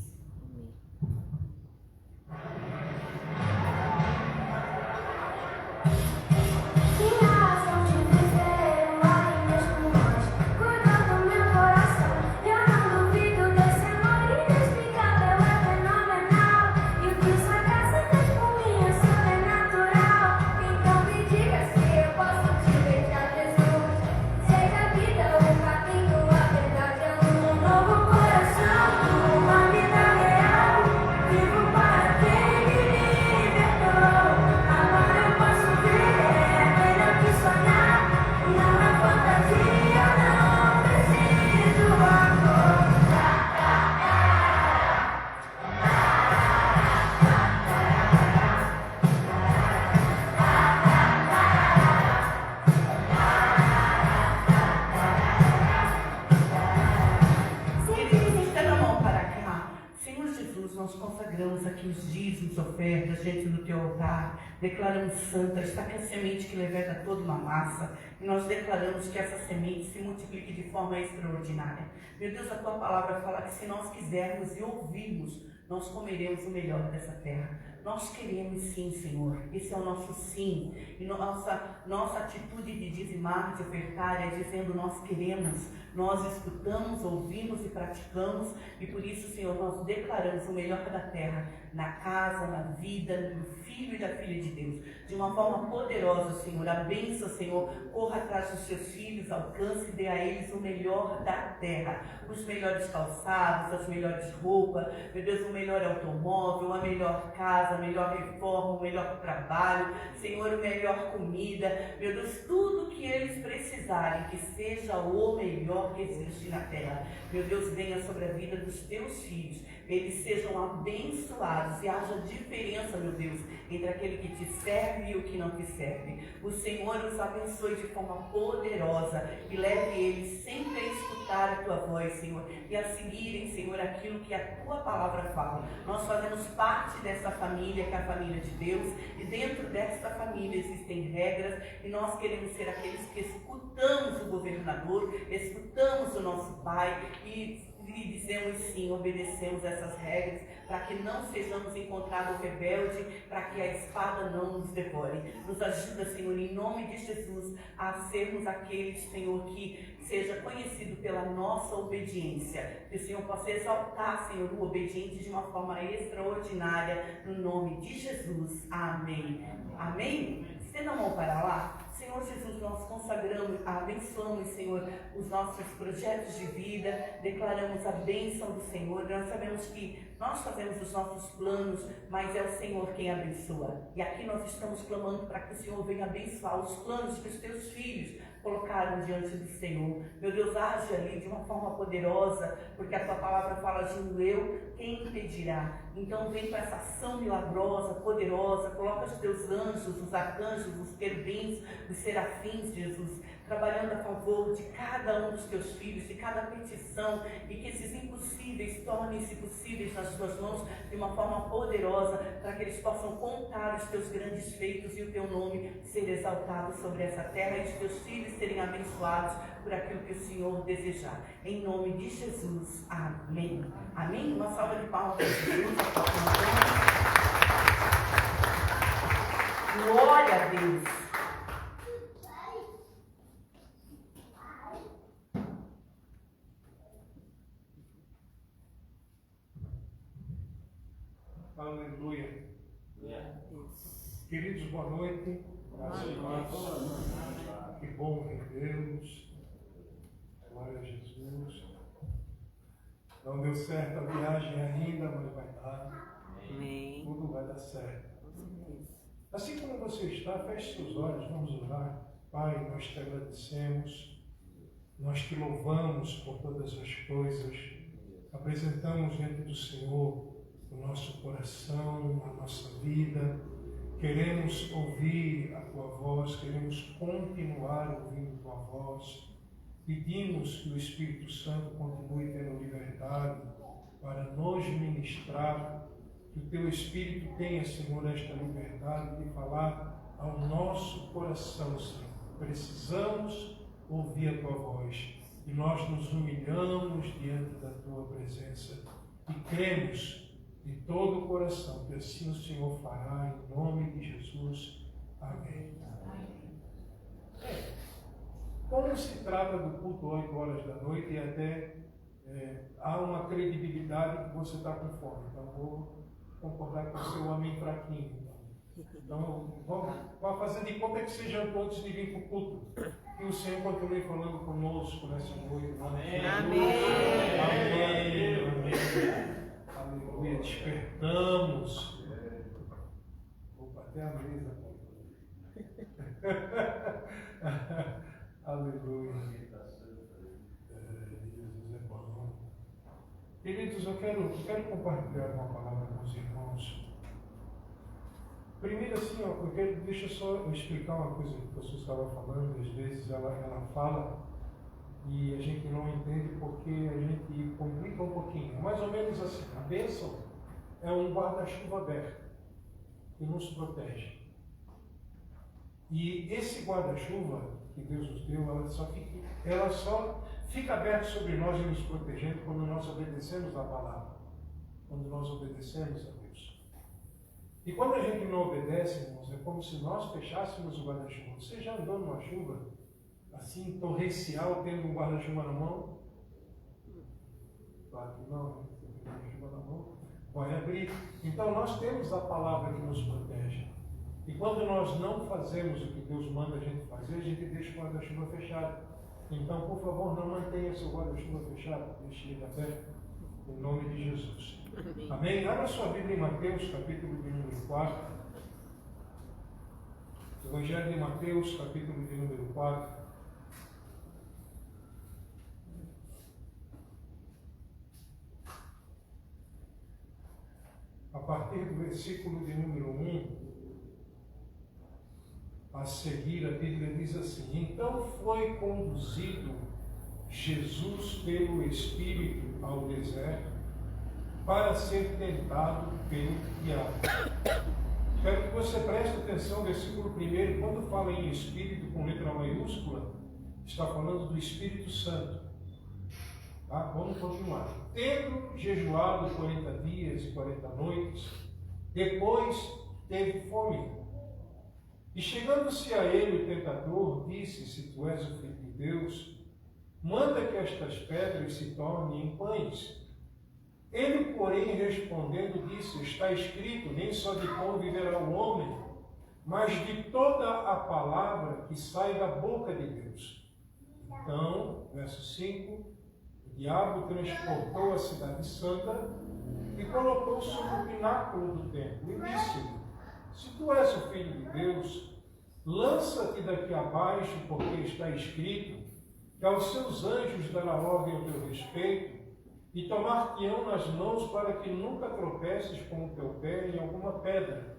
nós consagramos aqui os dízimos, ofertas, diante do teu altar. Declaramos, Santa, está aqui a semente que levanta toda uma massa. E nós declaramos que essa semente se multiplique de forma extraordinária. Meu Deus, a tua palavra fala que se nós quisermos e ouvirmos, nós comeremos o melhor dessa terra. Nós queremos sim, Senhor. Esse é o nosso sim. E nossa atitude de dizimar, de ofertar, é dizendo nós queremos. Nós escutamos, ouvimos e praticamos. E por isso, Senhor, nós declaramos o melhor da terra, na casa, na vida, no filho e da filha de Deus. De uma forma poderosa, Senhor. A bênção, Senhor, corra atrás dos seus filhos, alcance e dê a eles o melhor da terra. Os melhores calçados, as melhores roupas, meu Deus, o melhor automóvel, a melhor casa, a melhor reforma, o melhor trabalho, Senhor, a melhor comida, meu Deus, tudo que eles precisarem, que seja o melhor que existe na terra. Meu Deus, venha sobre a vida dos teus filhos, eles sejam abençoados e haja diferença, meu Deus, entre aquele que te serve e o que não te serve. O Senhor os abençoe de forma poderosa e leve eles sempre a escutar a tua voz, Senhor, e a seguirem, Senhor, aquilo que a tua palavra fala. Nós fazemos parte dessa família, que é a família de Deus, e dentro desta família existem regras, e nós queremos ser aqueles que escutamos o governador, escutamos o nosso Pai e dizemos sim, obedecemos essas regras, para que não sejamos encontrados rebeldes, para que a espada não nos devore. Nos ajuda, Senhor, em nome de Jesus, a sermos aqueles, Senhor, que seja conhecido pela nossa obediência. Que o Senhor possa exaltar, Senhor, o obediente de uma forma extraordinária, no nome de Jesus. Amém. Amém? Estenda a mão para lá. Senhor Jesus, nós consagramos, abençoamos, Senhor, os nossos projetos de vida, declaramos a bênção do Senhor. Nós sabemos que nós fazemos os nossos planos, mas é o Senhor quem abençoa. E aqui nós estamos clamando para que o Senhor venha abençoar os planos que os teus filhos colocaram diante do Senhor. Meu Deus, age ali de uma forma poderosa, porque a tua palavra fala, agindo eu, quem impedirá? Então vem com essa ação milagrosa, poderosa, coloca os teus anjos, os arcanjos, os querubins, os serafins, Jesus, trabalhando a favor de cada um dos teus filhos, de cada petição, e que esses impossíveis tornem-se possíveis nas tuas mãos de uma forma poderosa, para que eles possam contar os teus grandes feitos e o teu nome ser exaltado sobre essa terra e os teus filhos serem abençoados por aquilo que o Senhor desejar. Em nome de Jesus. Amém. Amém? Uma salva de palmas para Jesus. Glória a Deus. Aleluia. Queridos, boa noite. Que bom revê-los. Glória a Jesus. Não deu certo a viagem ainda, mas vai dar. Amém. Tudo vai dar certo. Assim como você está, feche seus olhos, vamos orar. Pai, nós te agradecemos, nós te louvamos por todas as coisas, apresentamos diante do Senhor o nosso coração, a nossa vida, queremos ouvir a tua voz, queremos continuar ouvindo tua voz, pedimos que o Espírito Santo continue tendo liberdade para nos ministrar, que o teu Espírito tenha, Senhor, esta liberdade de falar ao nosso coração, Senhor. Precisamos ouvir a tua voz e nós nos humilhamos diante da tua presença e cremos de todo o coração que assim o Senhor fará, em nome de Jesus. Amém. Como se trata do culto 8 horas da noite e até há uma credibilidade que você está com fome, então vou concordar com o seu amém fraquinho. Então, vamos fazer de conta que seja antes de vir para o culto. Que o Senhor continue falando conosco nessa noite. Amém. Amém. Amém. Amém. Aleluia. Despertamos. Vou bater a mesa. Aleluia. Jesus é bom. Queridos, eu quero compartilhar uma palavra com os irmãos. Primeiro assim, deixa só eu explicar uma coisa que você estava falando, às vezes ela fala e a gente não entende porque a gente complica um pouquinho. Mais ou menos assim, a bênção é um guarda-chuva aberto que nos protege. E esse guarda-chuva que Deus nos deu, ela só fica aberto sobre nós e nos protegendo quando nós obedecemos a palavra, quando nós obedecemos a Deus. E quando a gente não obedece, irmãos, é como se nós fechássemos o guarda-chuva. Você já andou numa chuva assim, torrencial, tendo um guarda-chuva na mão? Claro que não, tem um guarda-chuva na mão, vai abrir. Então nós temos a palavra que nos protege. E quando nós não fazemos o que Deus manda a gente fazer, a gente deixa o guarda-chuva fechado. Então, por favor, não mantenha seu guarda-chuva fechado, deixe ele aberto, em nome de Jesus. Amém? Abra sua Bíblia em Mateus, capítulo de número 4. Evangelho de Mateus, capítulo de número 4. A partir do versículo de número 1, a seguir a Bíblia diz assim: então foi conduzido Jesus pelo Espírito ao deserto para ser tentado pelo diabo. Quero que você preste atenção no versículo 1, quando fala em Espírito com letra maiúscula, está falando do Espírito Santo. Tá? Vamos continuar. Tendo jejuado 40 dias e 40 noites, depois teve fome. E chegando-se a ele o tentador, disse: se tu és o Filho de Deus, manda que estas pedras se tornem em pães. Ele, porém, respondendo, disse: está escrito, nem só de pão viverá o homem, mas de toda a palavra que sai da boca de Deus. Então, verso 5, o diabo transportou a cidade santa e colocou sobre o pináculo do templo e disse-lhe: se tu és o Filho de Deus, lança-te daqui abaixo, porque está escrito que aos seus anjos dará ordem ao teu respeito, e tomar-te-ão nas mãos para que nunca tropeces com o teu pé em alguma pedra.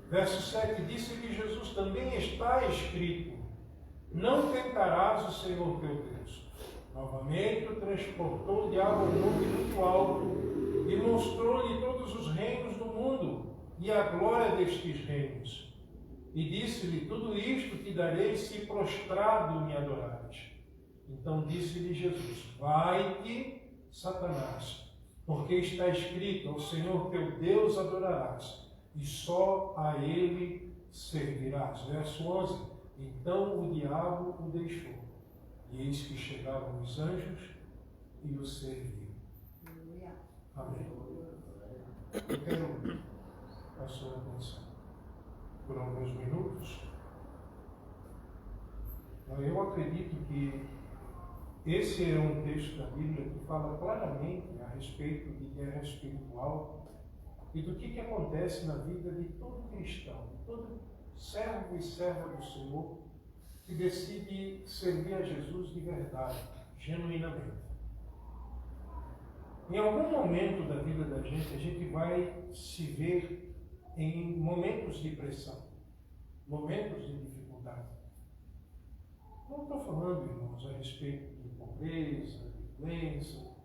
Verso 7, disse-lhe Jesus: também está escrito, não tentarás o Senhor teu Deus. Novamente o transportou o diabo a um monte muito alto e mostrou-lhe todos os reinos do mundo e a glória destes reinos. E disse-lhe: tudo isto te darei se prostrado me adorares. Então disse-lhe Jesus: vai-te, Satanás, porque está escrito: ao Senhor teu Deus adorarás, e só a ele servirás. Verso 11, então o diabo o deixou, e eis que chegaram os anjos e o serviram. Amém. Eu quero a sua atenção por alguns minutos. Eu acredito que esse é um texto da Bíblia que fala claramente a respeito de guerra espiritual e do que acontece na vida de todo cristão, de todo servo e serva do Senhor que decide servir a Jesus de verdade, genuinamente. Em algum momento da vida da gente, a gente vai se ver em momentos de pressão, momentos de dificuldade. Não estou falando, irmãos, a respeito de pobreza, de doença,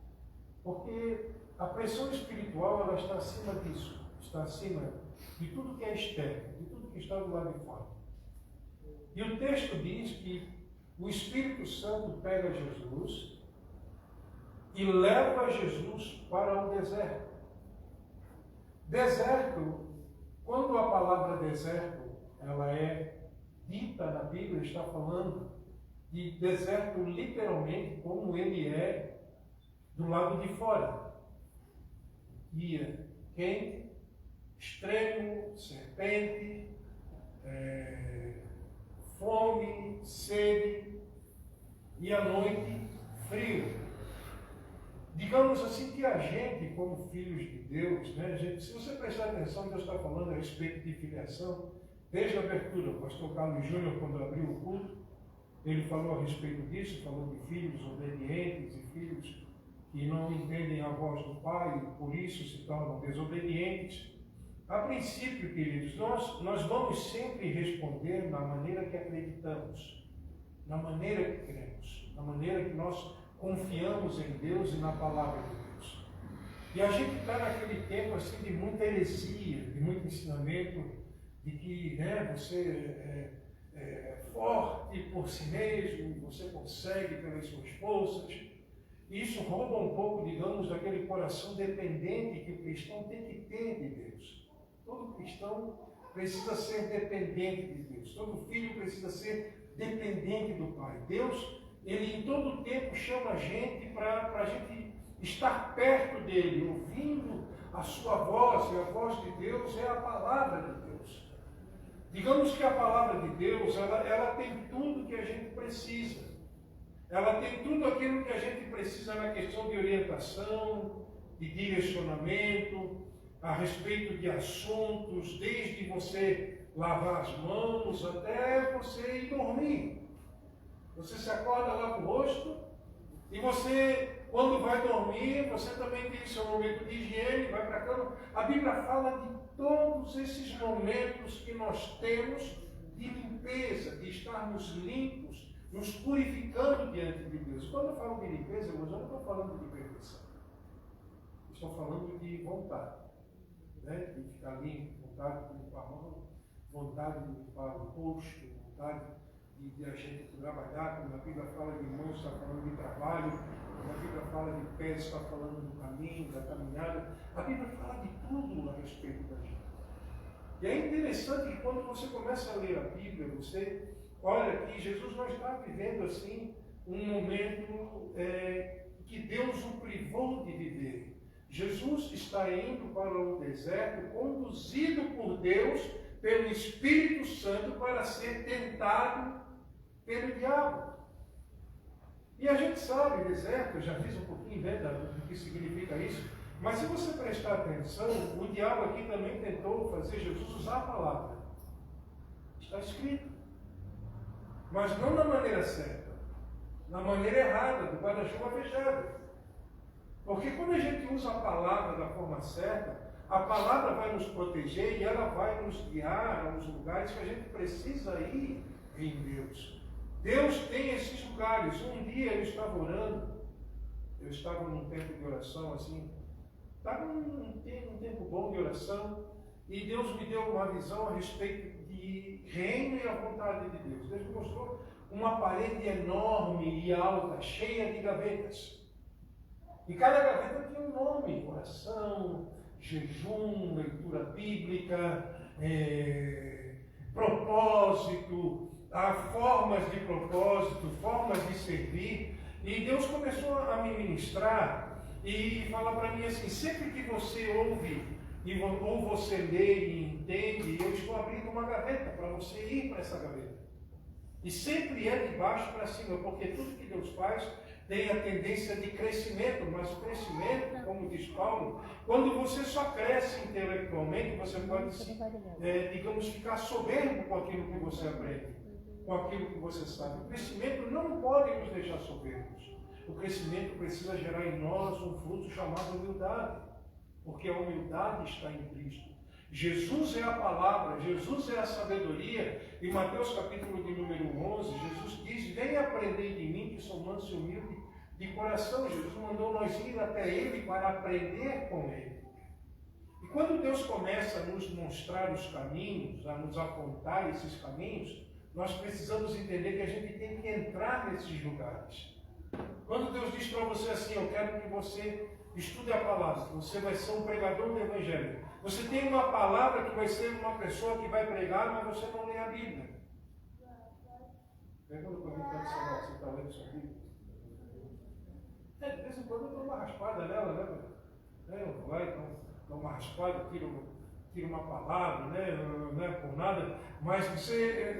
porque a pressão espiritual ela está acima disso, está acima de tudo que é externo, de tudo que está do lado de fora. E o texto diz que o Espírito Santo pega Jesus e leva Jesus para o deserto. Deserto, quando a palavra deserto ela é dita na Bíblia, está falando de deserto literalmente como ele é do lado de fora. Dia quente, extremo, serpente, fome, sede, e à noite frio. Digamos assim que a gente, como filhos de Deus, se você prestar atenção, Deus está falando a respeito de filiação. Desde a abertura, o pastor Carlos Júnior, quando abriu o culto, ele falou a respeito disso, falou de filhos obedientes e filhos que não entendem a voz do Pai e por isso se tornam desobedientes. A princípio, queridos, nós vamos sempre responder na maneira que acreditamos, na maneira que cremos, na maneira que nós confiamos em Deus e na palavra de Deus. E a gente está naquele tempo assim, de muita heresia, de muito ensinamento, de que você é forte por si mesmo, você consegue pelas suas forças. E isso rouba um pouco, digamos, daquele coração dependente que o cristão tem que ter de Deus. Todo cristão precisa ser dependente de Deus. Todo filho precisa ser dependente do Pai. Deus, Ele em todo tempo chama a gente para a gente estar perto dEle, ouvindo a sua voz, e a voz de Deus é a palavra de Deus. Digamos que a palavra de Deus, ela tem tudo que a gente precisa. Ela tem tudo aquilo que a gente precisa na questão de orientação, de direcionamento, a respeito de assuntos, desde você lavar as mãos até você ir dormir. Você se acorda lá para o rosto e você, quando vai dormir, você também tem seu momento de higiene, vai para a cama. A Bíblia fala de todos esses momentos que nós temos de limpeza, de estarmos limpos, nos purificando diante de Deus. Quando eu falo de limpeza, irmãos, eu não estou falando de perfeição. Estou falando de vontade. De ficar limpo, vontade de limpar a mão, vontade de limpar o rosto, vontade de a gente trabalhar, quando a Bíblia fala de mãos, está falando de trabalho, quando a Bíblia fala de pés, está falando do caminho, da caminhada. A Bíblia fala de tudo a respeito da gente. E é interessante que quando você começa a ler a Bíblia, você olha que Jesus não está vivendo assim um momento que Deus o privou de viver. Jesus está indo para o deserto, conduzido por Deus, pelo Espírito Santo, para ser tentado pelo diabo. E a gente sabe, deserto, eu já fiz um pouquinho do que significa isso, mas se você prestar atenção, o diabo aqui também tentou fazer Jesus usar a palavra. Está escrito. Mas não na maneira certa, na maneira errada, do guarda-chuva fechado. Porque quando a gente usa a palavra da forma certa, a palavra vai nos proteger e ela vai nos guiar aos lugares que a gente precisa ir em Deus. Deus tem esses lugares. Um dia eu estava orando, eu estava num tempo de oração assim, estava num tempo bom de oração, e Deus me deu uma visão a respeito de reino e a vontade de Deus. Deus me mostrou uma parede enorme e alta, cheia de gavetas. E cada gaveta tinha um nome: oração, jejum, leitura bíblica, propósito, formas de propósito, formas de servir. E Deus começou a me ministrar e falar para mim assim: sempre que você ouve, ou você lê e entende, eu estou abrindo uma gaveta para você ir para essa gaveta. E sempre é de baixo para cima, porque tudo que Deus faz tem a tendência de crescimento, mas o crescimento, como diz Paulo, quando você só cresce intelectualmente, você pode, digamos, ficar soberbo com aquilo que você aprende, com aquilo que você sabe. O crescimento não pode nos deixar soberbos. O crescimento precisa gerar em nós um fruto chamado humildade, porque a humildade está em Cristo. Jesus é a palavra, Jesus é a sabedoria. Em Mateus capítulo de número 11, Jesus diz: venha aprender de mim, que sou manso e humilde de coração. Jesus mandou nós ir até Ele para aprender com Ele. E quando Deus começa a nos mostrar os caminhos, a nos apontar esses caminhos, nós precisamos entender que a gente tem que entrar nesses lugares. Quando Deus diz para você assim: eu quero que você estude a palavra, você vai ser um pregador do Evangelho. Você tem uma palavra que vai ser uma pessoa que vai pregar, mas você não lê a Bíblia. Quando alguém está do seu lado, você está lendo sua Bíblia? De vez em quando eu dou uma raspada nela, né? Eu vou lá e dou uma raspada, tiro uma palavra, né? Não é por nada, mas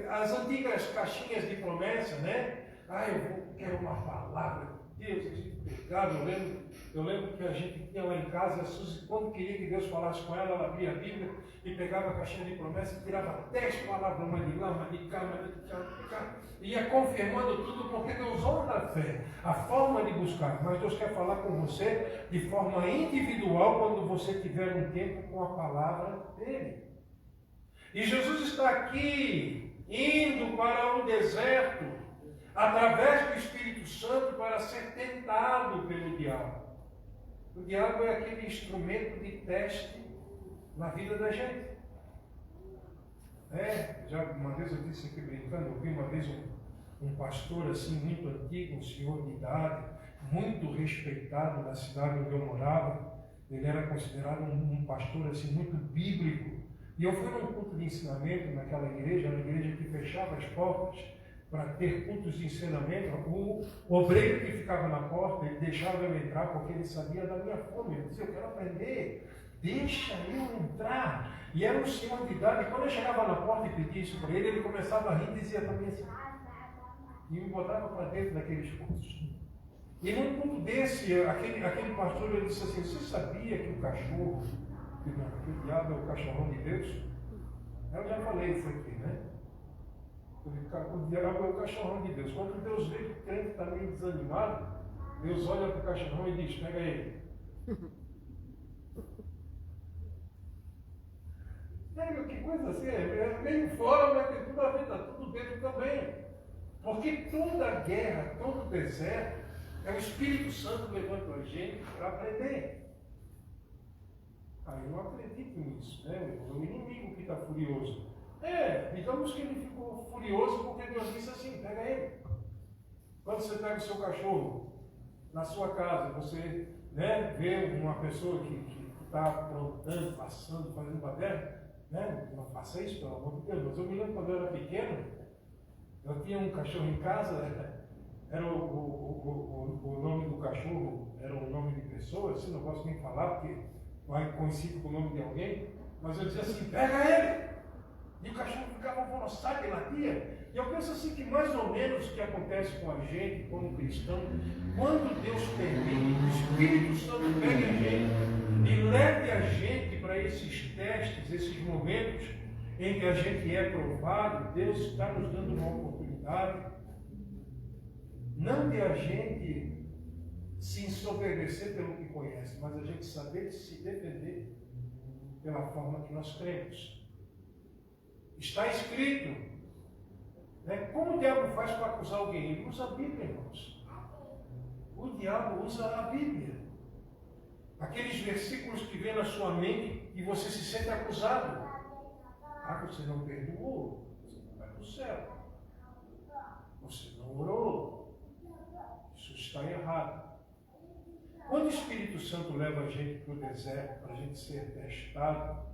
as antigas caixinhas de promessa, né? Eu quero uma palavra de Deus, a gente pegava, eu lembro que a gente tinha lá em casa, a Suzy, quando queria que Deus falasse com ela, ela abria a Bíblia e pegava a caixinha de promessa e tirava 10 palavras, uma de lá, uma de cá, ia confirmando tudo, porque Deus honra a fé, a forma de buscar, mas Deus quer falar com você de forma individual quando você tiver um tempo com a palavra dele. E Jesus está aqui, indo para o deserto, através do Espírito Santo, para ser tentado pelo diabo. O diabo é aquele instrumento de teste na vida da gente. Já uma vez eu disse aqui brincando, eu vi uma vez um pastor assim muito antigo, um senhor de idade, muito respeitado na cidade onde eu morava. Ele era considerado um pastor assim muito bíblico. E eu fui num culto de ensinamento naquela igreja, uma igreja que fechava as portas para ter cultos de ensinamento. O obreiro que ficava na porta, ele deixava eu entrar porque ele sabia da minha fome. Ele dizia, eu quero aprender, deixa eu entrar. E era um senhor de idade, e quando eu chegava na porta e pedia isso para ele, ele começava a rir e dizia também assim, e me botava para dentro daqueles cultos. E num culto desse, aquele pastor, ele disse assim, você sabia que o cachorro, que o diabo é o cachorrão de Deus? Eu já falei isso aqui, né? O diabo é o cachorrão de Deus. Quando Deus vê que o crente está meio desanimado, Deus olha para o cachorrão e diz, pega ele. Pega, que coisa assim, é meio fora, mas tem tudo a ver, está tudo dentro também. Porque toda guerra, todo deserto, é o Espírito Santo levando a gente para aprender. Eu não acredito nisso, né? O inimigo que está furioso. Digamos que ele ficou furioso porque Deus disse assim, pega ele. Quando você pega o seu cachorro na sua casa, você vê uma pessoa que está aprontando, passando, fazendo baderna, não faça isso, pelo amor de Deus. Mas eu me lembro quando eu era pequeno, eu tinha um cachorro em casa, era o nome do cachorro, era um nome de pessoa, assim, não posso nem falar, porque vai coincidir com o nome de alguém, mas eu dizia assim, pega ele! E o cachorro ficava alvoroçado e latia. E eu penso assim que mais ou menos o que acontece com a gente, como cristão, quando Deus permite, o Espírito Santo pegue a gente e leve a gente para esses testes, esses momentos em que a gente é provado, Deus está nos dando uma oportunidade, não de a gente se ensoberbecer pelo que conhece, mas a gente saber se defender pela forma que nós cremos. Está escrito, como o diabo faz para acusar alguém? Ele usa a Bíblia, irmãos. O diabo usa a Bíblia. Aqueles versículos que vêm na sua mente e você se sente acusado. Você não perdoou, você não vai para o céu. Você não orou. Isso está errado. Quando o Espírito Santo leva a gente para o deserto, para a gente ser testado,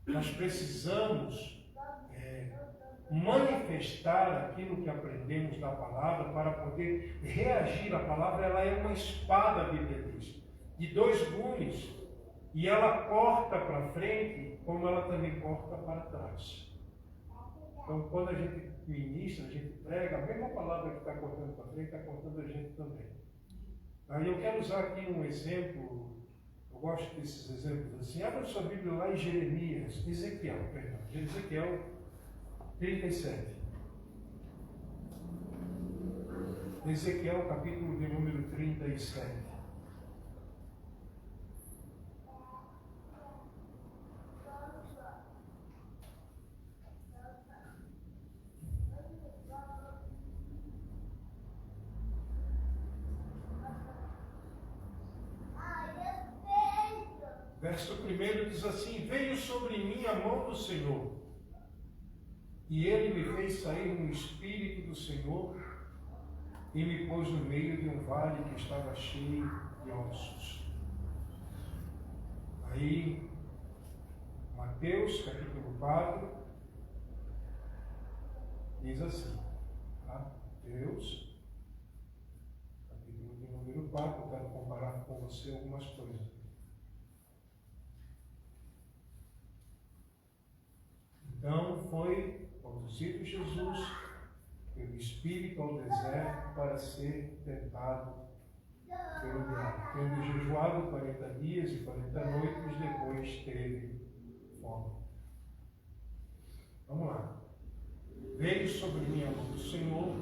nós precisamos manifestar aquilo que aprendemos da palavra para poder reagir. A palavra ela é uma espada, a Bíblia diz, de 2 gumes, e ela corta para frente, como ela também corta para trás. Então, quando a gente ministra, a gente prega, a mesma palavra que está cortando para frente, está cortando a gente também. Aí eu quero usar aqui um exemplo, eu gosto desses exemplos assim. Abra sua Bíblia lá em Ezequiel 37. Ezequiel, capítulo de número 37. Verso 1 diz assim: veio sobre mim a mão do Senhor, e ele me fez sair no Espírito do Senhor, e me pôs no meio de um vale que estava cheio de ossos. Aí, Mateus, capítulo 4, diz assim, Mateus, capítulo de número 4, eu quero comparar com você algumas coisas. Então foi conduzido Jesus pelo Espírito ao deserto para ser tentado pelo diabo. Tendo jejuado 40 dias e 40 noites, depois teve fome. Vamos lá. Veio sobre mim a mão do Senhor,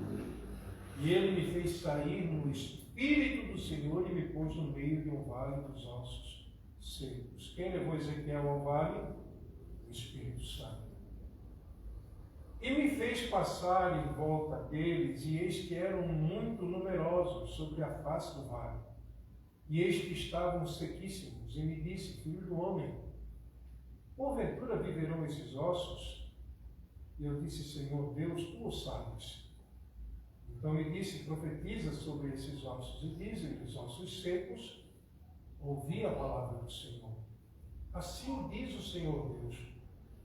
e ele me fez sair no Espírito do Senhor e me pôs no meio de um vale dos ossos secos. Quem levou Ezequiel ao vale? O Espírito Santo. E me fez passar em volta deles, e eis que eram muito numerosos sobre a face do vale. e eis que estavam sequíssimos, e me disse, filho do homem, porventura viverão esses ossos? E eu disse, Senhor Deus, tu o sabes. Então me disse, profetiza sobre esses ossos, e diz-lhes, ossos secos, ouvi a palavra do Senhor. Assim diz o Senhor Deus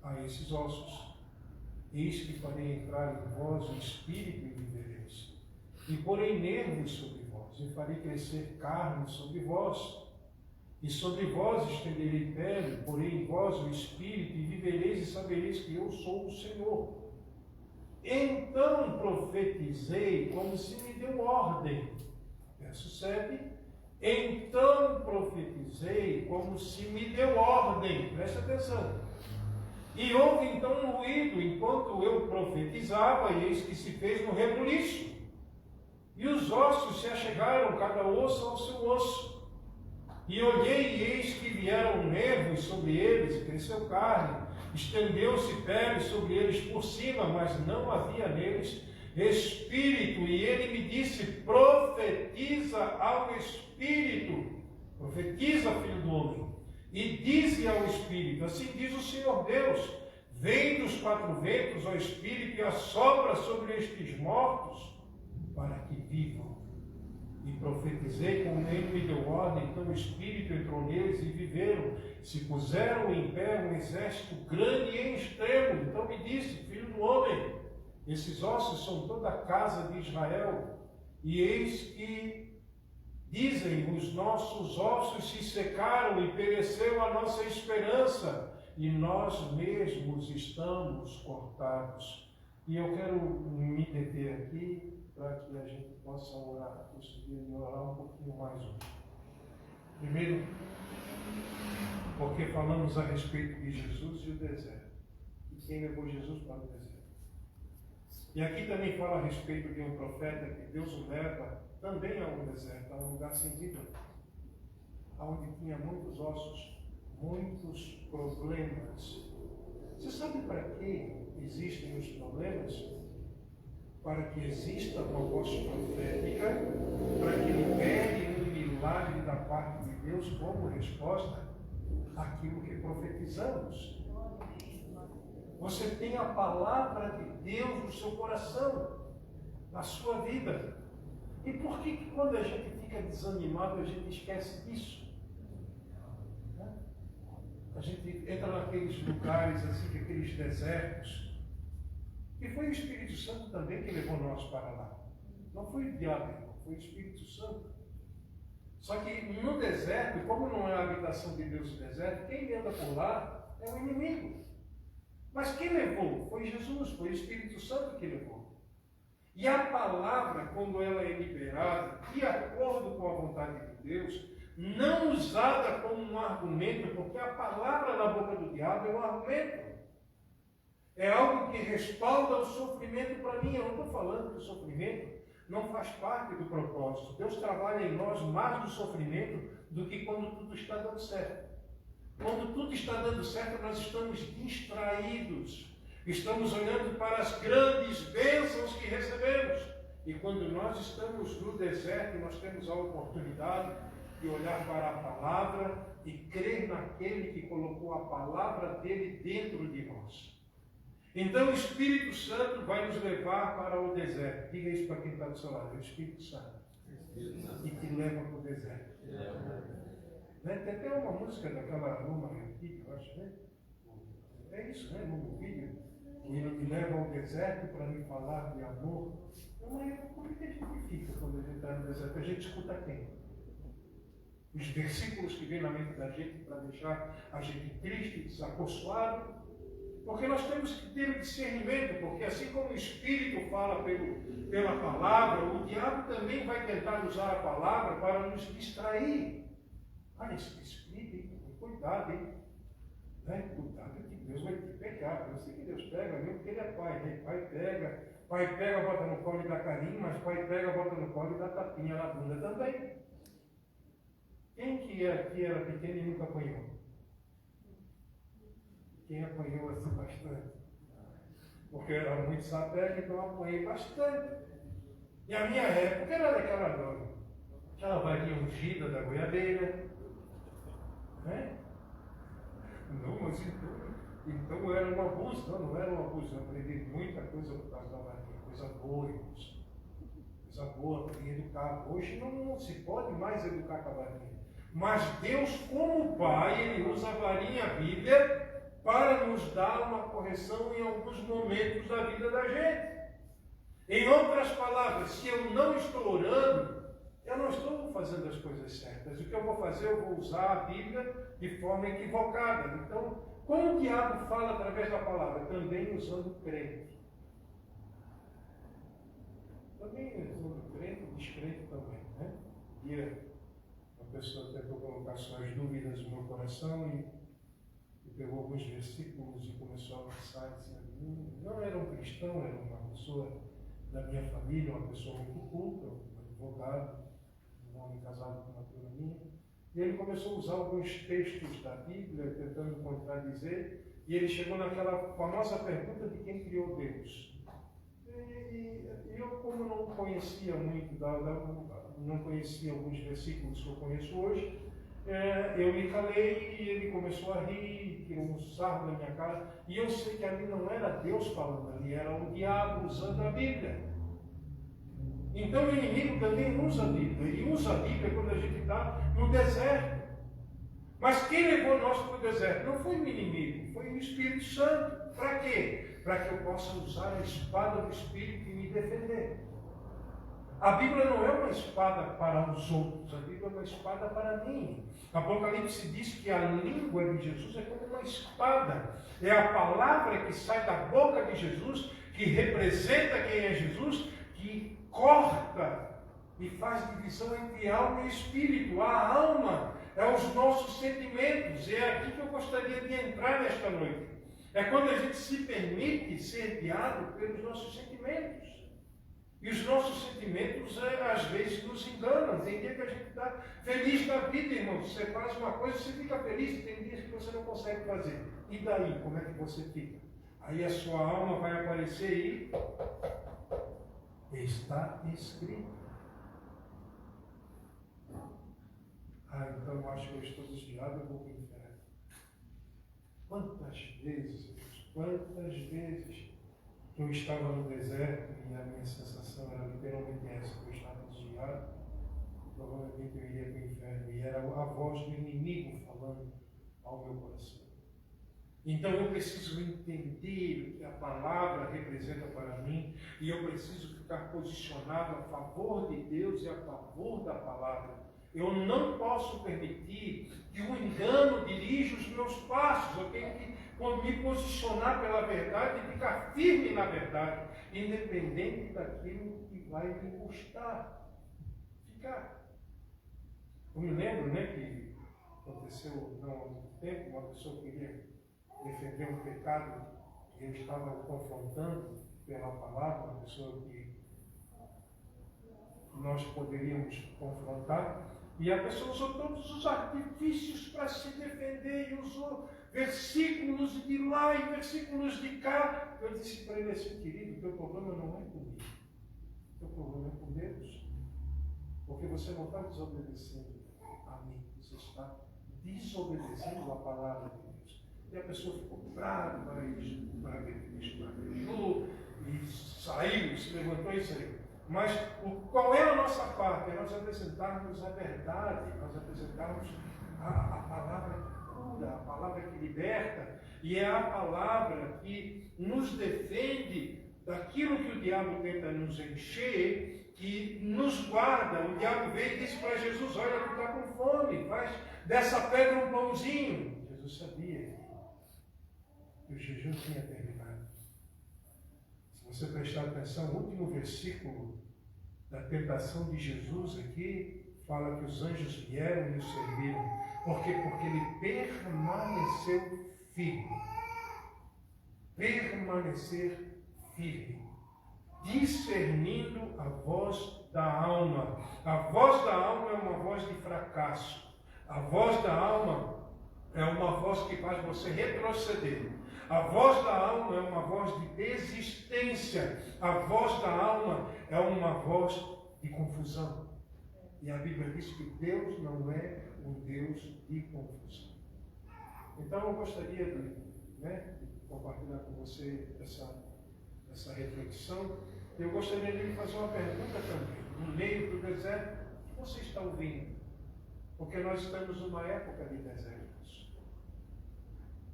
a esses ossos, eis que farei entrar em vós o espírito e vivereis, e porei nervos sobre vós, e farei crescer carne sobre vós, e sobre vós estenderei pele, porei em vós o espírito, e vivereis e sabereis que eu sou o Senhor. Então profetizei como se me deu ordem. Verso 7. Então profetizei como se me deu ordem. Presta atenção. E houve então um ruído enquanto eu profetizava, e eis que se fez um rebuliço. E os ossos se achegaram, cada osso ao seu osso. E olhei, e eis que vieram nervos sobre eles, e cresceu carne. Estendeu-se pele sobre eles por cima, mas não havia neles espírito. E ele me disse, profetiza ao espírito. Profetiza, filho do homem. E dize ao espírito, assim diz o Senhor Deus, vem dos quatro ventos ao espírito e assopra sobre estes mortos, para que vivam. E profetizei como ele me deu ordem, então o Espírito entrou neles e viveram. Se puseram em pé um exército grande e em extremo. Então me disse, filho do homem, esses ossos são toda a casa de Israel. E eis que dizem, os nossos ossos se secaram e pereceu a nossa esperança. E nós mesmos estamos cortados. E eu quero me deter aqui, para que a gente possa orar, conseguir orar um pouquinho mais hoje. Primeiro, porque falamos a respeito de Jesus e o deserto. E quem levou Jesus para o deserto. E aqui também fala a respeito de um profeta que Deus o leva também a um deserto, a um lugar sem vida, onde tinha muitos ossos, muitos problemas. Você sabe para que existem os problemas? Para que exista a proposta profética, para que libere um milagre da parte de Deus como resposta àquilo que profetizamos. Você tem a palavra de Deus no seu coração, na sua vida. E por que quando a gente fica desanimado, a gente esquece disso? A gente entra naqueles lugares, assim, aqueles desertos. E foi o Espírito Santo também que levou nós para lá. Não foi o diabo, foi o Espírito Santo. Só que no deserto, como não é a habitação de Deus no deserto, quem anda por lá é o inimigo. Mas quem levou? Foi Jesus, foi o Espírito Santo que levou. E a palavra, quando ela é liberada, de acordo com a vontade de Deus, não usada como um argumento, porque a palavra na boca do diabo é um argumento. É algo que respalda o sofrimento para mim. Eu não estou falando que o sofrimento não faz parte do propósito. Deus trabalha em nós mais no sofrimento do que quando tudo está dando certo. Quando tudo está dando certo, nós estamos distraídos. Estamos olhando para as grandes bênçãos que recebemos. E quando nós estamos no deserto, nós temos a oportunidade de olhar para a palavra e crer naquele que colocou a palavra dele dentro de nós. Então o Espírito Santo vai nos levar para o deserto. Diga isso para quem está do seu lado. É o Espírito Santo. E te leva para o deserto. Tem até uma música daquela Luma Repite, eu acho, né? É isso, né? No vídeo. Que ele me leva ao deserto para me falar de amor. Mas como é que a gente fica quando a gente está no deserto? A gente escuta quem? Os versículos que vêm na mente da gente para deixar a gente triste, desacorçoado. Porque nós temos que ter o discernimento, porque assim como o Espírito fala pela palavra, o diabo também vai tentar usar a palavra para nos distrair. Olha, esse Espírito, cuidado, hein? Cuidado que Deus vai te pegar. Eu sei que Deus pega, mesmo porque Ele é Pai, né? Pai pega, bota no colo e dá carinho, mas Pai pega, bota no colo e dá tapinha na bunda também. Quem que era pequeno e nunca apanhou? Quem apanhou assim bastante? Porque eu era muito sapeca, então eu apanhei bastante. E a minha época era daquela dona. aquela varinha ungida da goiabeira. Né? Não, mas então era um abuso. Não era um abuso. Eu aprendi muita coisa por causa da varinha. Coisa boa, irmãos. Coisa boa para educar. Hoje não se pode mais educar com a varinha. Mas Deus, como Pai, Ele usa a varinha, a Bíblia, para nos dar uma correção em alguns momentos da vida da gente. Em outras palavras, se eu não estou orando, eu não estou fazendo as coisas certas. O que eu vou fazer? Eu vou usar a Bíblia de forma equivocada. Então, como o diabo fala através da palavra? Também usando crente. Também usando crente, descrente também, né? E a pessoa tentou colocar suas dúvidas no meu coração e pegou alguns versículos e começou a lançar, dizendo, não era um cristão, era uma pessoa da minha família, uma pessoa muito culta, um advogado, um homem casado com uma turma minha. E ele começou a usar alguns textos da Bíblia, tentando contradizer, e ele chegou naquela famosa pergunta de quem criou Deus. E eu, como não conhecia muito, não conhecia alguns versículos que eu conheço hoje, eu me calei e ele começou a rir, tirou um sarro da minha cara, e eu sei que ali não era Deus falando, ali era o diabo usando a Bíblia. Então o inimigo também usa a Bíblia, e usa a Bíblia quando a gente está no deserto. Mas quem levou nós para o deserto? Não foi o inimigo, foi o Espírito Santo. Para quê? Para que eu possa usar a espada do Espírito e me defender. A Bíblia não é uma espada para os outros, a Bíblia é uma espada para mim. Apocalipse diz que a língua de Jesus é como uma espada. É a palavra que sai da boca de Jesus, que representa quem é Jesus, que corta e faz divisão entre alma e espírito. A alma é os nossos sentimentos. E é aqui que eu gostaria de entrar nesta noite. É quando a gente se permite ser guiado pelos nossos sentimentos. E os nossos sentimentos, às vezes, nos enganam. Tem dia que a gente está feliz na vida, irmão. Você faz uma coisa, você fica feliz. E tem dias que você não consegue fazer. E daí, como é que você fica? Aí a sua alma vai aparecer e está escrito. Então eu acho que eu estou desviado, eu vou para o inferno. Quantas vezes que eu estava no deserto e a minha sensação era literalmente essa, que eu estava desviado, provavelmente eu iria para o inferno. E era a voz do inimigo falando ao meu coração. Então eu preciso entender o que a palavra representa para mim, e eu preciso ficar posicionado a favor de Deus e a favor da palavra. Eu não posso permitir que o engano dirija os meus passos. Eu tenho que me posicionar pela verdade e ficar firme na verdade, independente daquilo que vai me custar ficar. Eu me lembro, que aconteceu não há muito tempo, uma pessoa queria defender um pecado e eu estava confrontando pela palavra, uma pessoa que nós poderíamos confrontar, e a pessoa usou todos os artifícios para se defender, e usou versículos de lá e versículos de cá. Eu disse para ele assim, querido, o teu problema não é comigo, o teu problema é com Deus, porque você não está desobedecendo a mim, você está desobedecendo a palavra de Deus. E a pessoa ficou brava, esbravejou, e saiu, se levantou e saiu. Mas qual é a nossa parte? É nós apresentarmos a verdade, nós apresentarmos a palavra que cura, a palavra que liberta, e é a palavra que nos defende daquilo que o diabo tenta nos encher, que nos guarda. O diabo veio e disse para Jesus, olha, tu está com fome, faz dessa pedra um pãozinho. Jesus sabia que o jejum tinha terminado. Se você prestar atenção, o último versículo da tentação de Jesus aqui, fala que os anjos vieram e o serviram. Por quê? Porque ele permaneceu firme. Permanecer firme. Discernindo a voz da alma. A voz da alma é uma voz de fracasso. A voz da alma é uma voz que faz você retroceder. A voz da alma é uma voz de desistência. A voz da alma é uma voz de confusão. E a Bíblia diz que Deus não é um Deus de confusão. Então eu gostaria de compartilhar com você essa reflexão. Eu gostaria de lhe fazer uma pergunta também. No meio do deserto, o que você está ouvindo? Porque nós estamos numa época de desertos.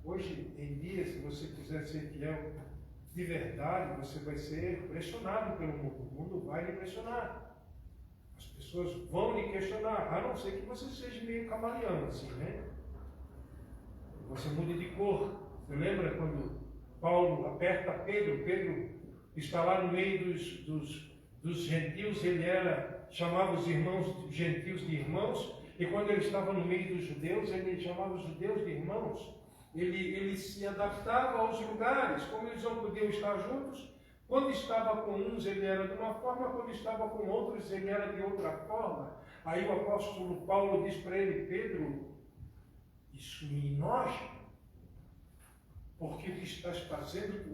Hoje em dia, se você quiser ser fiel de verdade, você vai ser pressionado pelo mundo. O mundo vai lhe pressionar. As pessoas vão lhe questionar, a não ser que você seja meio camaleão, assim, né? Você muda de cor. Você lembra quando Paulo aperta Pedro? Pedro está lá no meio dos gentios, ele chamava os irmãos gentios de irmãos, e quando ele estava no meio dos judeus, ele chamava os judeus de irmãos. Ele se adaptava aos lugares, como eles não podiam estar juntos. Quando estava com uns, ele era de uma forma, quando estava com outros, ele era de outra forma. Aí o apóstolo Paulo diz para ele: Pedro, isso me enoja, porque o que estás fazendo,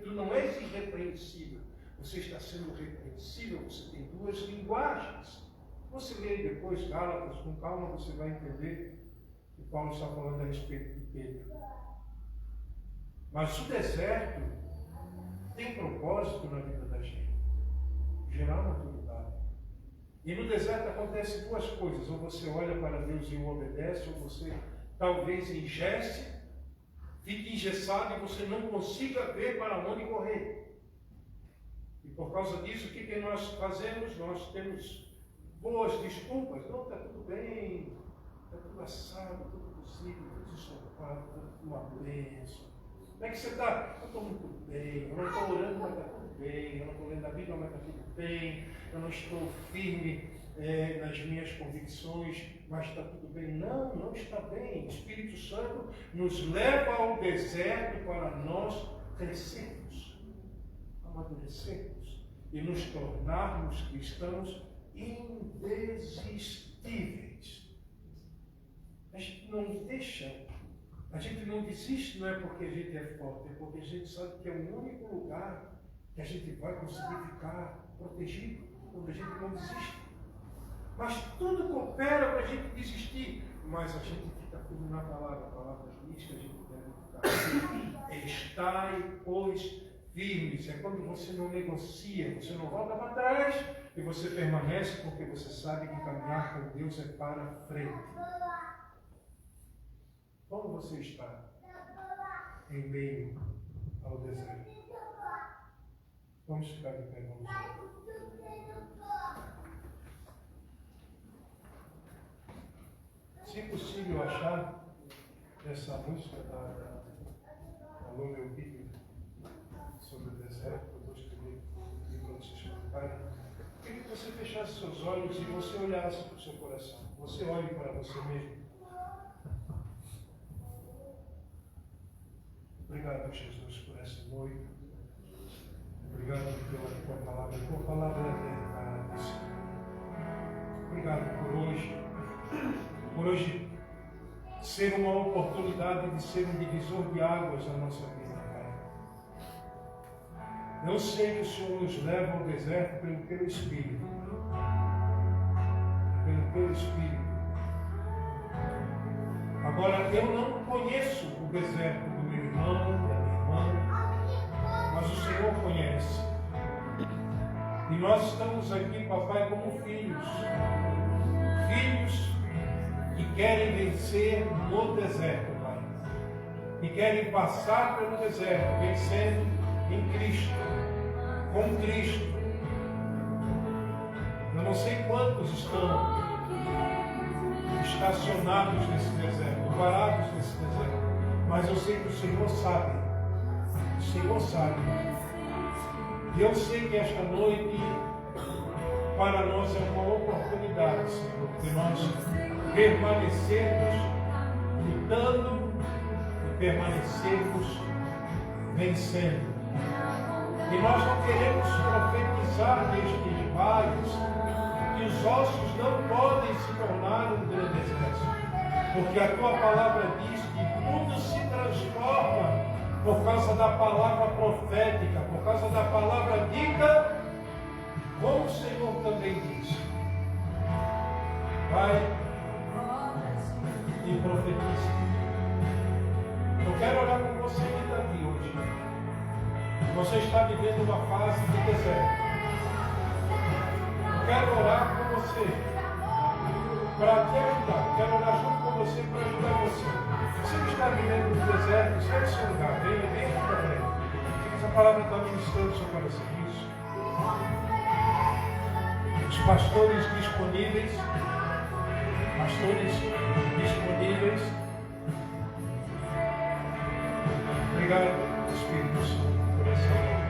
tu não és irrepreensível, você está sendo repreensível, você tem duas linguagens. Você lê depois Gálatas, com calma você vai entender que Paulo está falando a respeito de Pedro. Mas o deserto tem propósito na vida da gente, gerar maturidade. E no deserto acontece duas coisas: ou você olha para Deus e o obedece, ou você talvez engesse, fique engessado e você não consiga ver para onde correr. E por causa disso, o que nós fazemos? Nós temos boas desculpas. Não, está tudo bem, está tudo assado, tudo cozido, tudo ensopado, tudo uma bênção. Como é que você está? Eu estou muito bem, eu não estou orando, mas está tudo bem, eu não estou lendo a Bíblia, mas está tudo bem, eu não estou firme nas minhas convicções, mas está tudo bem. Não, não está bem. O Espírito Santo nos leva ao deserto para nós crescermos, amadurecermos e nos tornarmos cristãos indesistíveis. A gente não deixa. A gente não desiste, não é porque a gente é forte, é porque a gente sabe que é o único lugar que a gente vai conseguir ficar protegido, quando a gente não desiste. Mas tudo coopera para a gente desistir. Mas a gente fica tudo na palavra. A palavra diz que a gente deve ficar. Estai, pois, firmes. É quando você não negocia, você não volta para trás e você permanece, porque você sabe que caminhar com Deus é para frente. Como você está em meio ao deserto? Vamos ficar de pé, vamos lá. Se possível achar essa música da Luna Elbídio sobre o deserto, eu vou escrever para vocês cantarem. Eu queria que você fechasse seus olhos e você olhasse para o seu coração. Você olhe para você mesmo. Obrigado, Jesus, por essa noite. Obrigado pela tua palavra. A tua palavra é verdade, Senhor. Obrigado por hoje ser uma oportunidade de ser um divisor de águas na nossa vida, Pai. Eu sei que o Senhor nos leva ao deserto pelo teu Espírito. Pelo teu Espírito. Agora, eu não conheço o deserto do meu irmão, da minha irmã, mas o Senhor conhece. E nós estamos aqui, papai, como filhos. Filhos que querem vencer no deserto, Pai. Que querem passar pelo deserto, vencendo em Cristo, com Cristo. Eu não sei quantos estão estacionados nesse deserto, parados nesse deserto, mas eu sei que o Senhor sabe. O Senhor sabe. E eu sei que esta noite para nós é uma oportunidade, Senhor, de nós permanecermos lutando e permanecermos vencendo. E nós não queremos profetizar nestes vales que os ossos não podem se tornar um grande exército, porque a tua palavra diz que tudo se transforma por causa da palavra profética, por causa da palavra dita, como o Senhor também diz. Vai e profetiza. Eu quero orar com você que está aqui hoje. Você está vivendo uma fase de deserto. Eu quero orar com você para te ajudar. Quero orar junto com você para ajudar você. Você que está vivendo no deserto, sai do seu lugar. Venha aqui para frente. Essa palavra está ministrando o seu coração. Isso. Os pastores disponíveis. Obrigado, Espírito Santo, por essa obra.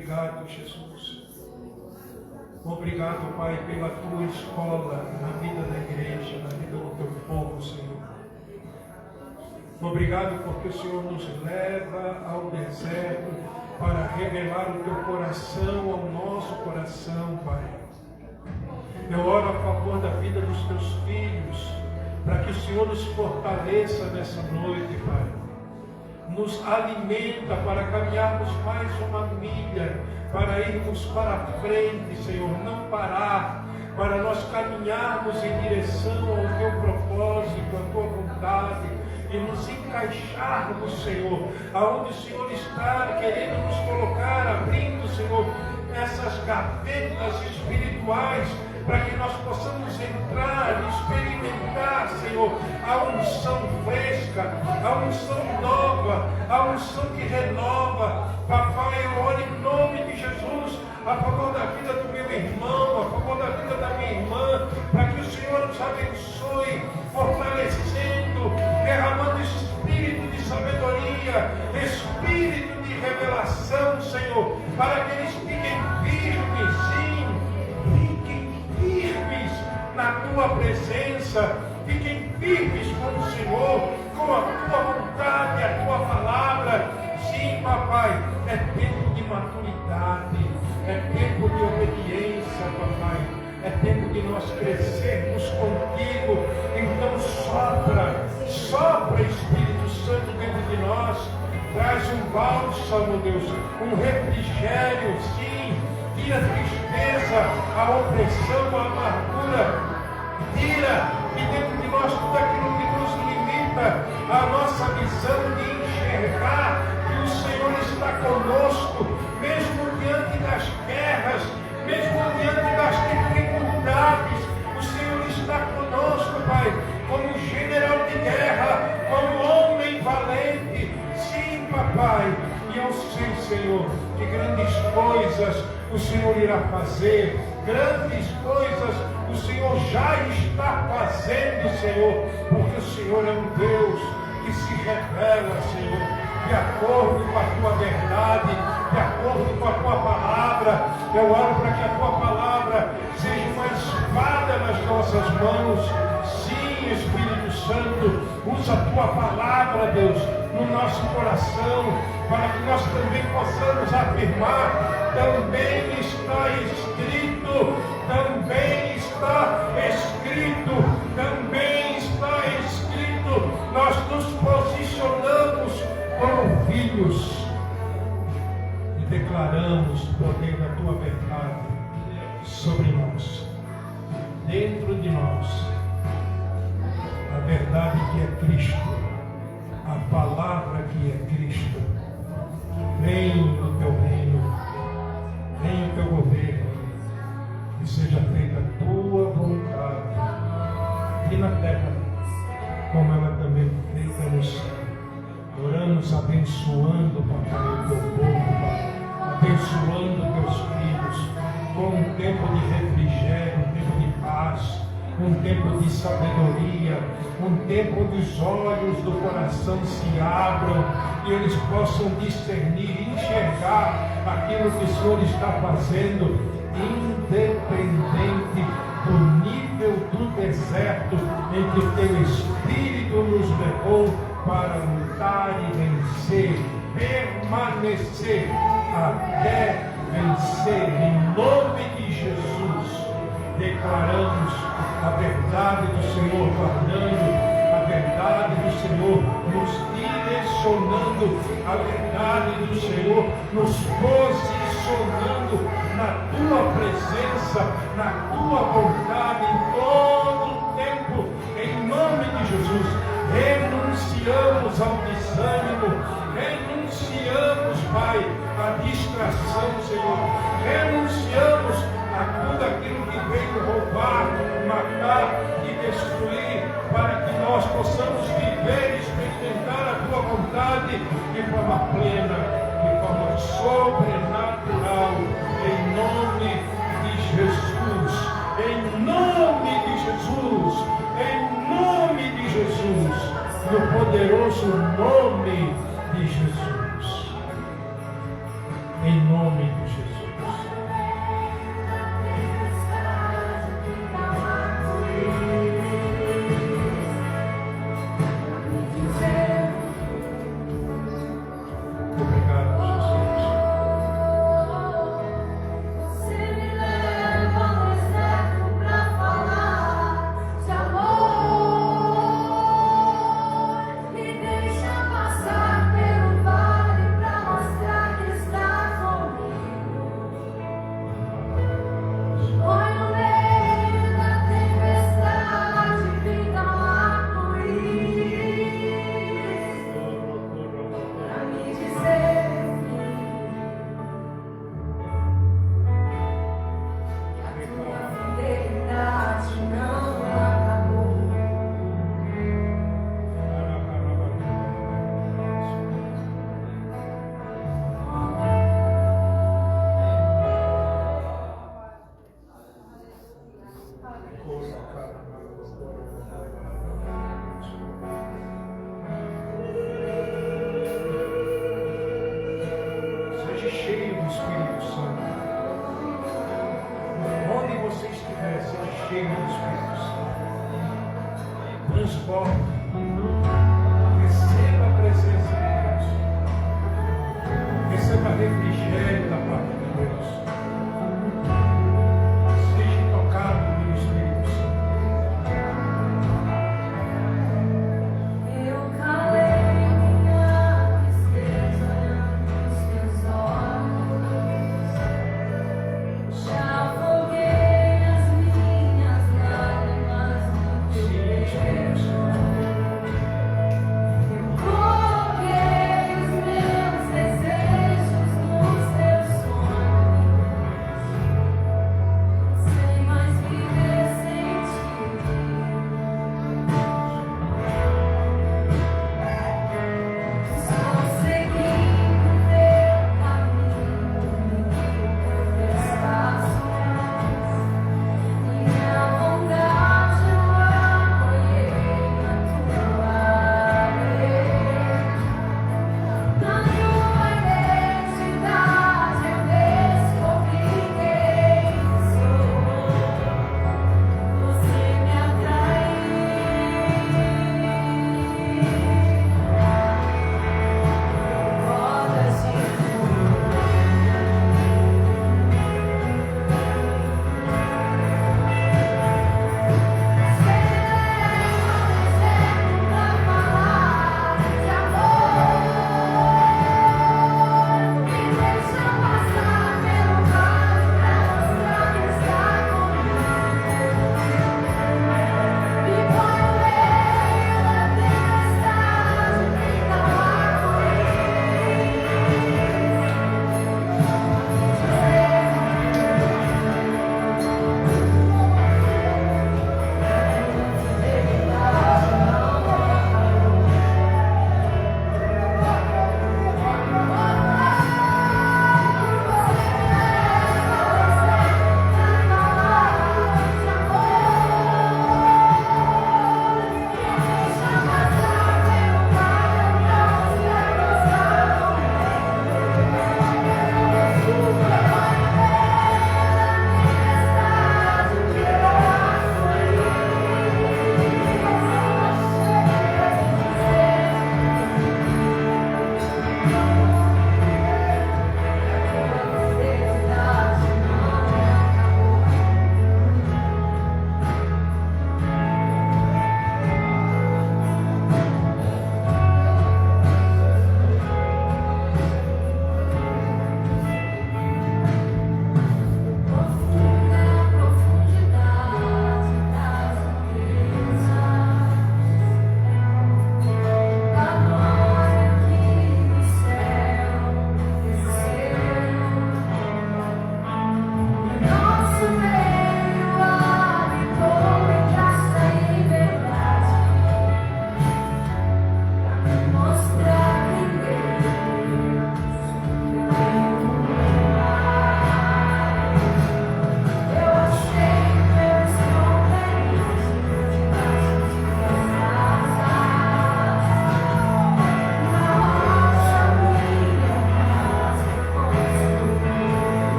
Obrigado, Jesus. Obrigado, Pai, pela tua escola na vida da igreja, na vida do teu povo, Senhor. Obrigado porque o Senhor nos leva ao deserto para revelar o teu coração ao nosso coração, Pai. Eu oro a favor da vida dos teus filhos, para que o Senhor nos fortaleça nessa noite, Pai. nos alimenta para caminharmos mais uma milha, para irmos para frente, Senhor, não parar, para nós caminharmos em direção ao Teu propósito, à Tua vontade, e nos encaixarmos, Senhor, aonde o Senhor está querendo nos colocar, abrindo, Senhor, essas gavetas espirituais, para que nós possamos entrar e experimentar, Senhor, a unção fresca, a unção nova, a unção que renova. Papai, eu oro em nome de Jesus a favor da vida do meu irmão, a favor da vida da minha irmã, para que o Senhor nos abençoe, fortalecendo, derramando espírito de sabedoria, espírito de revelação, Senhor, para que eles fiquem firmes, sim, fiquem firmes na Tua presença, fiquem firmes com o Senhor, com a Tua vontade, a Tua palavra. Sim, Papai, é tempo de maturidade, é tempo de obediência, Papai, é tempo de nós crescermos contigo. Então sopra Espírito Santo dentro de nós, traz um bálsamo, Deus, um refrigério, sim, tira a tristeza, a opressão, a amargura, tira de dentro de nós tudo aquilo que nos limita, a nossa visão de enxergar que o Senhor está conosco, mesmo diante das guerras, mesmo diante das dificuldades. O Senhor está conosco, Pai, como general de guerra, como homem valente. Sim, Papai, e eu sei, Senhor, que grandes coisas o Senhor irá fazer, grandes coisas o Senhor já está fazendo, Senhor, porque o Senhor é um Deus que se revela, Senhor, de acordo com a Tua verdade, de acordo com a Tua palavra. Eu oro para que a Tua palavra seja uma espada nas nossas mãos. Sim, Espírito Santo, usa a Tua palavra, Deus, no nosso coração, para que nós também possamos afirmar: também está escrito, também está escrito, também está escrito. Nós nos posicionamos como filhos e declaramos o poder da Tua verdade sobre nós, dentro de nós, a verdade que é Cristo, a palavra que é Cristo. Vem o Teu reino, vem o Teu governo, que seja feita a Tua vontade, aqui na terra, como ela também é feita no céu. Oramos abençoando, Papai, o Teu povo, Pai, abençoando Teus filhos, com um tempo de refrigério, um tempo de paz, um tempo de sabedoria, um tempo onde os olhos do coração se abram e eles possam discernir, enxergar aquilo que o Senhor está fazendo, independente do nível do deserto em que o Teu Espírito nos levou para lutar e vencer, permanecer até vencer. Em nome de Jesus, declaramos a verdade do Senhor, guardando a verdade do Senhor, nos direcionando, a verdade do Senhor, nos posicionando na Tua presença, na Tua vontade, em todo o tempo, em nome de Jesus. Renunciamos ao desânimo, renunciamos, Pai, à distração, Senhor, renunciamos a tudo aquilo que veio roubar, matar e destruir, para que nós possamos viver e experimentar a Tua vontade de forma plena, de forma sobrenatural, em nome de Jesus, em nome de Jesus, em nome de Jesus, no poderoso nome de Jesus, em nome de Jesus. Passar pelo os corpos. Receba a presença de Deus. Receba refrigério da parte de Deus. Seja tocado pelo Espírito Santo. Eu calei minha tristeza nos teus olhos, já afoguei as minhas lágrimas no teu peito. Eu coloquei os meus desejos nos teus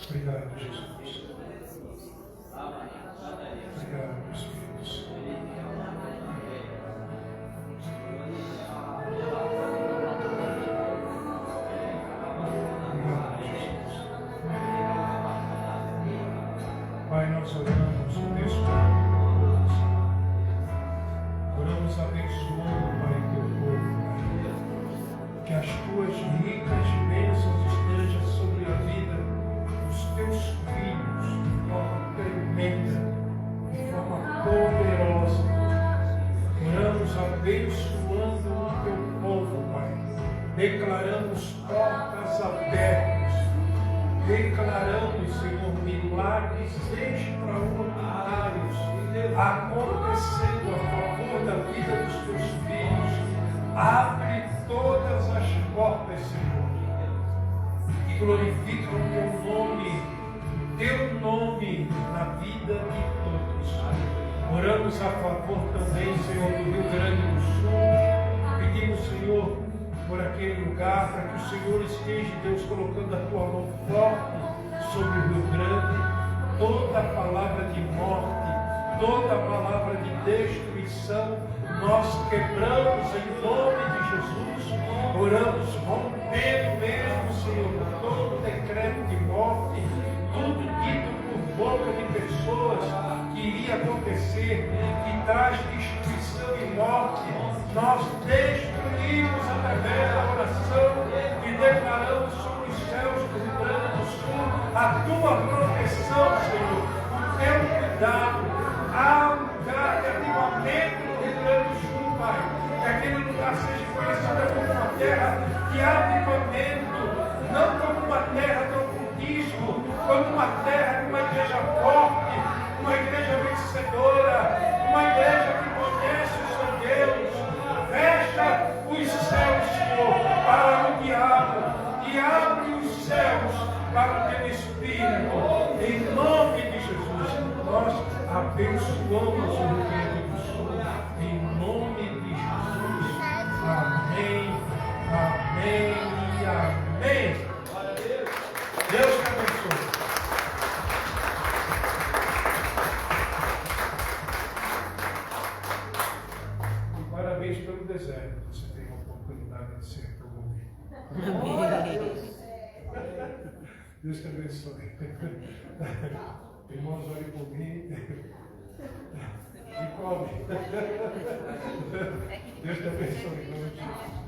Obrigado, Jesus. Obrigado, Espírito Santo. Pai, nós oramos nesse momento, oramos abençoando, Pai, teu povo, Pai. Que as tuas ricas bênçãos estejam sobre a vida dos teus filhos de forma tremenda, de forma poderosa. Oramos abençoando o teu povo, Pai. Declaramos portas abertas. Declaramos, Senhor, milagres extraordinários acontecendo a favor da vida dos teus filhos. Abre todas as portas, Senhor, e glorifica o teu nome na vida de todos. Oramos a favor também, Senhor, do Rio Grande do Sul. Pedimos, Senhor, por aquele lugar, para que o Senhor esteja, Deus, colocando a tua mão forte sobre o Rio Grande. Toda palavra de morte, toda palavra de destruição, nós quebramos em nome de Jesus. Oramos rompendo mesmo, Senhor, todo decreto de morte, tudo dito por boca de pessoas que iria acontecer, que traz destruição e morte. Nós destruímos através da oração e declaramos sobre os céus do Rio Grande do Sul a tua proteção, Senhor, o teu cuidado. Há um lugar de avivamento no Rio Grande do Sul, Pai. Que aquele lugar seja conhecido como uma terra de avivamento, não como uma terra de ocultismo, como uma terra de uma igreja forte, uma igreja vencedora, uma igreja que conhece o seu Deus. Fecha os céus, Senhor, para o diabo e abre os céus para o teu Espírito. Em nome de Jesus, nós abençoamos o Rio Grande do Sul. Em nome de Jesus. Amém, amém e amém. Deus te abençoe. Parabéns pelo deserto. Você tem a oportunidade de ser promovido. Deus te abençoe. Irmãos, olhem por mim. E come. Deus te abençoe.